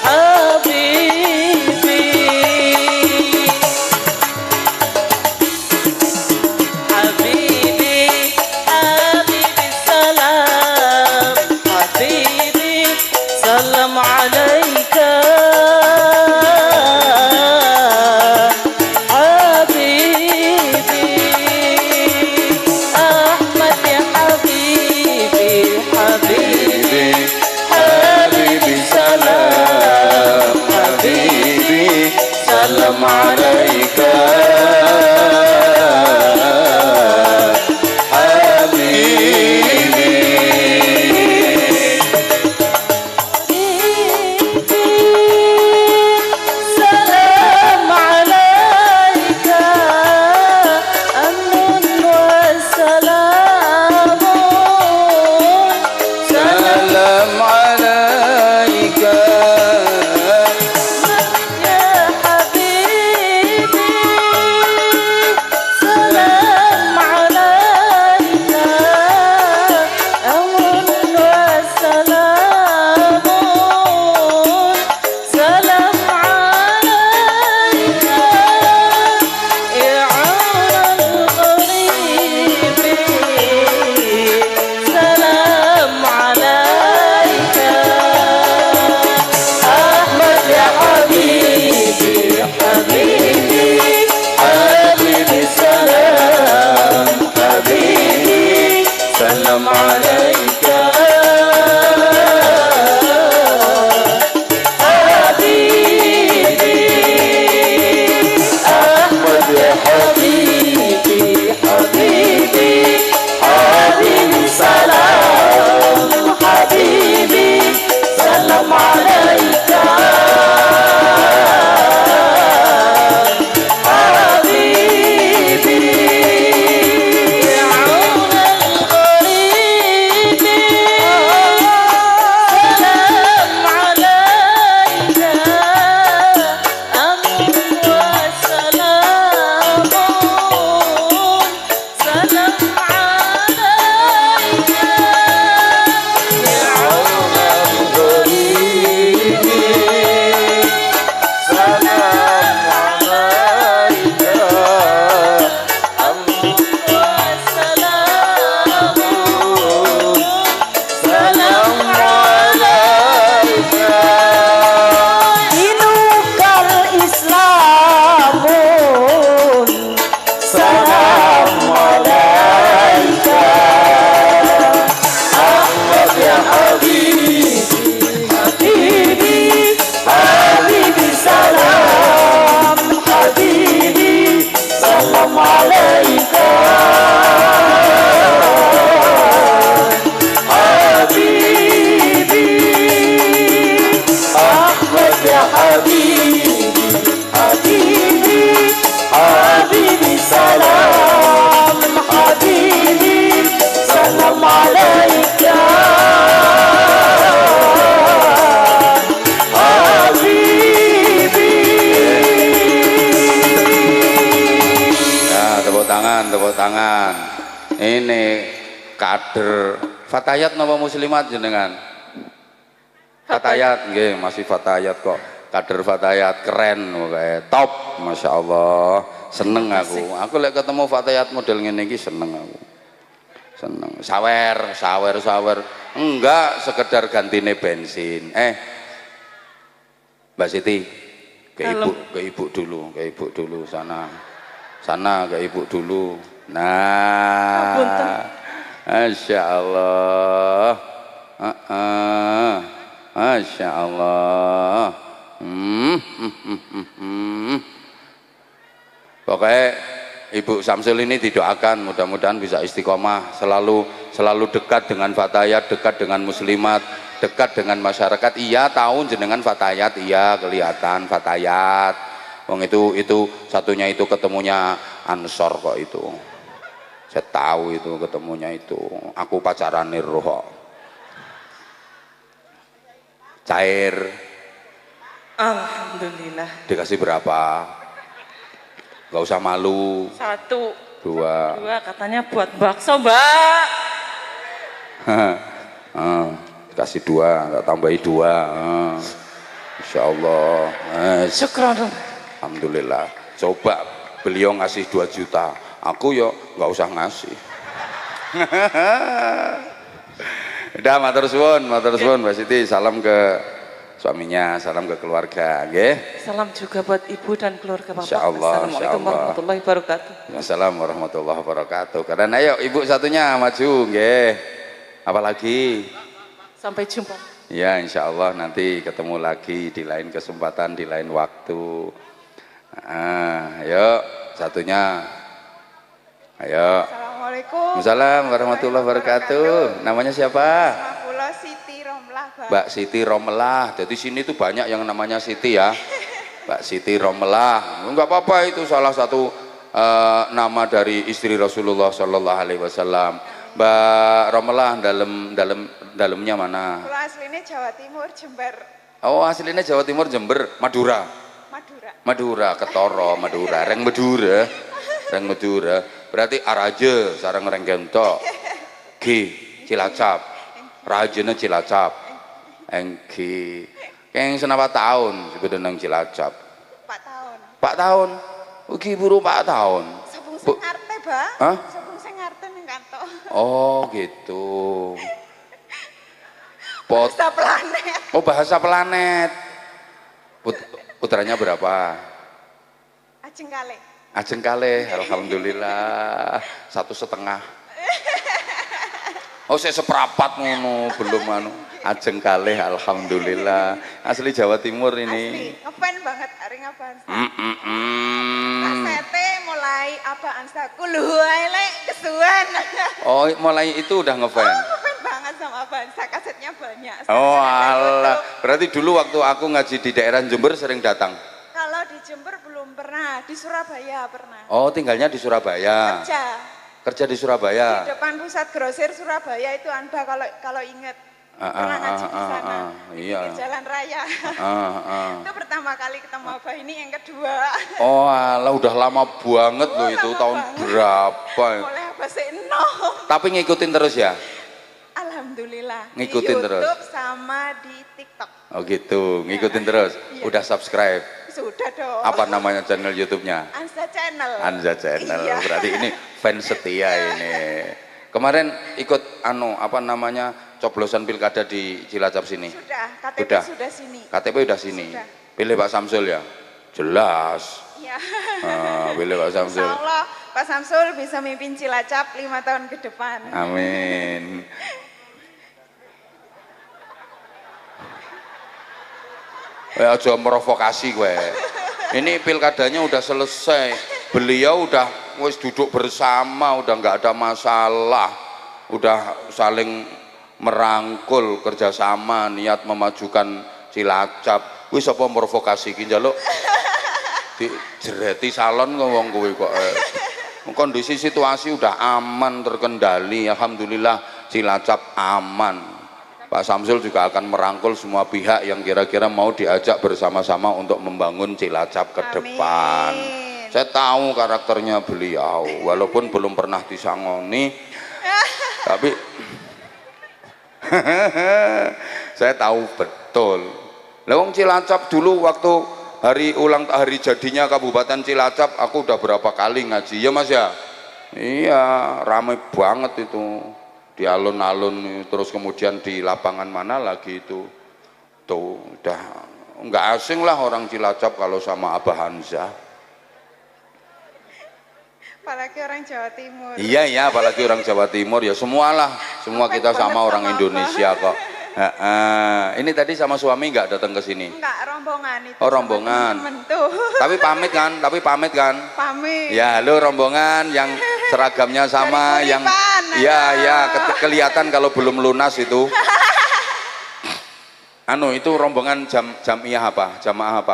Habibi Habibi, Habibi salam, Habibi salam alaika. Salam alaika Habibi. Salam alaika amnun wa salamun. Salam alaika salam alaika Habibi. Ahmad ya Habibi, Habibi, Habibi salam, Habibi salam alaika. Tepuk tangan. Ini kader Fatayat napa muslimat jenengan? Fatayat nggih, masih Fatayat kok. Kader Fatayat keren pokoknya top, Masya Allah. Seneng aku. Aku lek ketemu Fatayat model ngene iki seneng aku. Seneng. Sawer. Enggak sekedar gantine bensin. Mbak Siti, ke ibu dulu sana ke ibu dulu. Nah, Masya Allah. Masya Allah. Pokoknya Ibu Samsul ini didoakan mudah-mudahan bisa istiqomah, selalu dekat dengan Fatayat, dekat dengan muslimat, dekat dengan masyarakat. Iya tahu jenengan Fatayat, iya kelihatan Fatayat. Wong itu satunya itu ketemunya Ansor kok itu. Saya tahu itu ketemunya itu. Aku pacaran Roh. Cair. Alhamdulillah. Dikasih berapa? Gak usah malu. 1, 2 katanya buat bakso, Mbak. Kasih 2, tak tambahi 2. Insya Allah. Syukron. Alhamdulillah. Coba beliau ngasih 2 juta, aku yo nggak usah ngasih. Udah matur suwun Mbak Siti, salam ke suaminya, salam ke keluarga, nggih. Salam juga buat ibu dan keluarga Bapak. Insyaallah. Assalamualaikum warahmatullahi wabarakatuh. Assalamualaikum warahmatullahi wabarakatuh. Karena ayo ibu satunya maju, nggih. Apalagi? Sampai jumpa. Ya, insya Allah nanti ketemu lagi di lain kesempatan, di lain waktu. Ayo satunya. Ayo. Assalamualaikum. Assalamualaikum warahmatullahi wabarakatuh. Namanya siapa? Mapula Siti Romlah, Bang. Mbak Siti Romelah. Jadi sini tuh banyak yang namanya Siti ya. Mbak Siti Romelah. Enggak apa-apa, itu salah satu nama dari istri Rasulullah Shallallahu Alaihi Wasallam. Mbak Romelah dalamnya mana? Kalau aslinya Jawa Timur, Jember. Oh, aslinya Jawa Timur, Jember, Madura. Madura, Ketoro, Madura, Reng Madura. Berarti Araje, sarang Renggentok. G, Cilacap. Rajene Cilacap. Engki. Keng senapa tahun sebetulnya Cilacap? 4 tahun. Ugi buru 4 tahun. Sabung sing ngarte, Bang. Hah? Sabung sing ngarte ning kantor. Oh, gitu. Bahasa planet. Oh, bahasa planet. Putranya berapa? Ajeng kalih, alhamdulillah 1,5. Oh, saya seperapat ngono, belum anu. Ajeng kalih, alhamdulillah. Asli Jawa Timur ini. Asli, ngefan banget Aring Abang. Kasete mulai Abang Ansaku lek kesuwen. Oh, mulai itu udah ngefan. Ngefan banget sama Abang Ansa, kasetnya banyak. Oh, alah. Berarti dulu waktu aku ngaji di daerah Jember sering datang. Kalau di Jember belum pernah, di Surabaya pernah. Oh, tinggalnya di Surabaya. Kerja di Surabaya. Di depan pusat grosir Surabaya itu Anda kalau ingat pernah ngaji di sana. Iya. Di Jalan Raya. Itu pertama kali ketemu Abah, ini yang kedua. Oh, alah udah lama banget loh itu, tahun banget. Berapa? Boleh Abah senom. Tapi ngikutin terus ya? Alhamdulillah. Ngikutin di terus? YouTube sama di TikTok. Oh gitu, ngikutin terus. Iya. Udah subscribe. Sudah dong. Apa namanya channel YouTube-nya? Ansa Channel. Anza Channel. Iya. Berarti ini fans setia ini. Kemarin ikut apa namanya coblosan pilkada di Cilacap sini. Sudah, KTP sudah sini. KTP udah sini. Sudah. Pilih Pak Samsul ya? Jelas. Iya. Pilih Pak Samsul. Insya Allah Pak Samsul bisa mimpin Cilacap 5 tahun ke depan. Amin. Ya aja merovokasi gue. Ini pilkadanya udah selesai. Beliau udah wis duduk bersama, udah nggak ada masalah. Udah saling merangkul kerjasama niat memajukan Cilacap. Wis apa merovokasi ki njaluk dijereti salon ngomong kowe kok. Kondisi situasi udah aman, terkendali, alhamdulillah Cilacap aman. Pak Samsul juga akan merangkul semua pihak yang kira-kira mau diajak bersama-sama untuk membangun Cilacap ke depan. Saya tahu karakternya beliau, walaupun belum pernah disangoni, tapi Saya tahu betul. Lewong Cilacap dulu waktu hari jadinya Kabupaten Cilacap, aku udah berapa kali ngaji ya Mas ya. Iya, ramai banget itu di alun-alun, terus kemudian di lapangan mana lagi itu. Tuh udah nggak asing lah orang Cilacap kalau sama Abah Hamzah. Apalagi orang Jawa Timur. Iya ya, apalagi orang Jawa Timur ya, semua kita sama orang Indonesia kok. Ini tadi sama suami nggak datang ke sini? Enggak, rombongan itu. Oh rombongan. Tuh. Tapi pamit kan? Pamit. Ya halo rombongan yang seragamnya sama, yang ya kelihatan kalau belum lunas itu. Itu rombongan jamaah apa?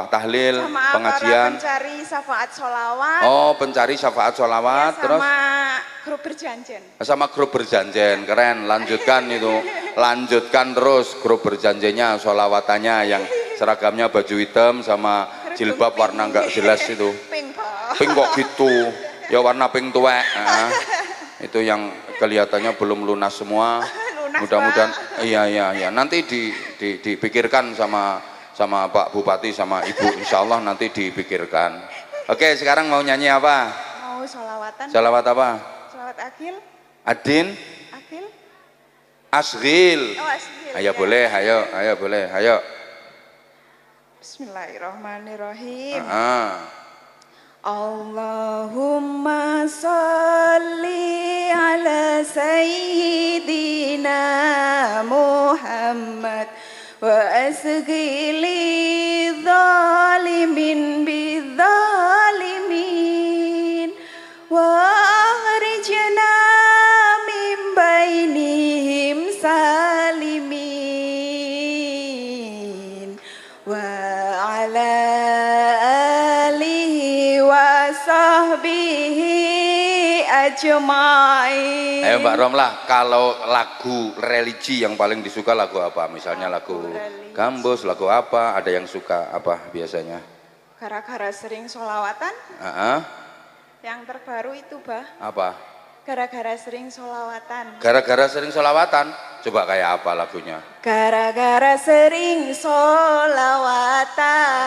Tahlil, jamaah pengajian. Pencari syafaat sholawat. Oh, pencari syafaat sholawat, Ya, terus grup berjanjen. sama grup berjanjen, keren. Lanjutkan itu, lanjutkan terus grup berjanjennya, sholawatannya yang seragamnya baju hitam sama jilbab warna nggak jelas itu. Pink kok gitu, ya warna pink tuwek. Itu yang kelihatannya belum lunas semua. Mudah-mudahan iya nanti dipikirkan sama Pak Bupati sama Ibu, insya Allah nanti dipikirkan. Oke, sekarang mau nyanyi apa? Mau sholawatan. Sholawat apa? Sholawat Akil. Adin? Akil. Asghil. Oh, Asghil. Ayo ya. Boleh, ayo boleh, ayo. Bismillahirrahmanirrahim. Allahumma salli ala sayyidina Muhammad wa asghili zalimin bidzalimin wa akhrijna min bainihim salimin wa ala sahbihi ajma'in. Ayo Mbak Romlah, kalau lagu religi yang paling disuka lagu apa? Misalnya lagu Gambus, lagu apa? Ada yang suka apa biasanya? Gara-gara sering sholawatan. Yang terbaru itu bah. Apa? Gara-gara sering sholawatan. Gara-gara sering sholawatan. Coba kayak apa lagunya? Gara-gara sering sholawatan.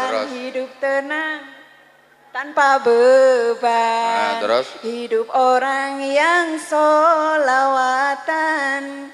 Terus? Hidup tenang tanpa beban. Terus? Hidup orang yang sholawatan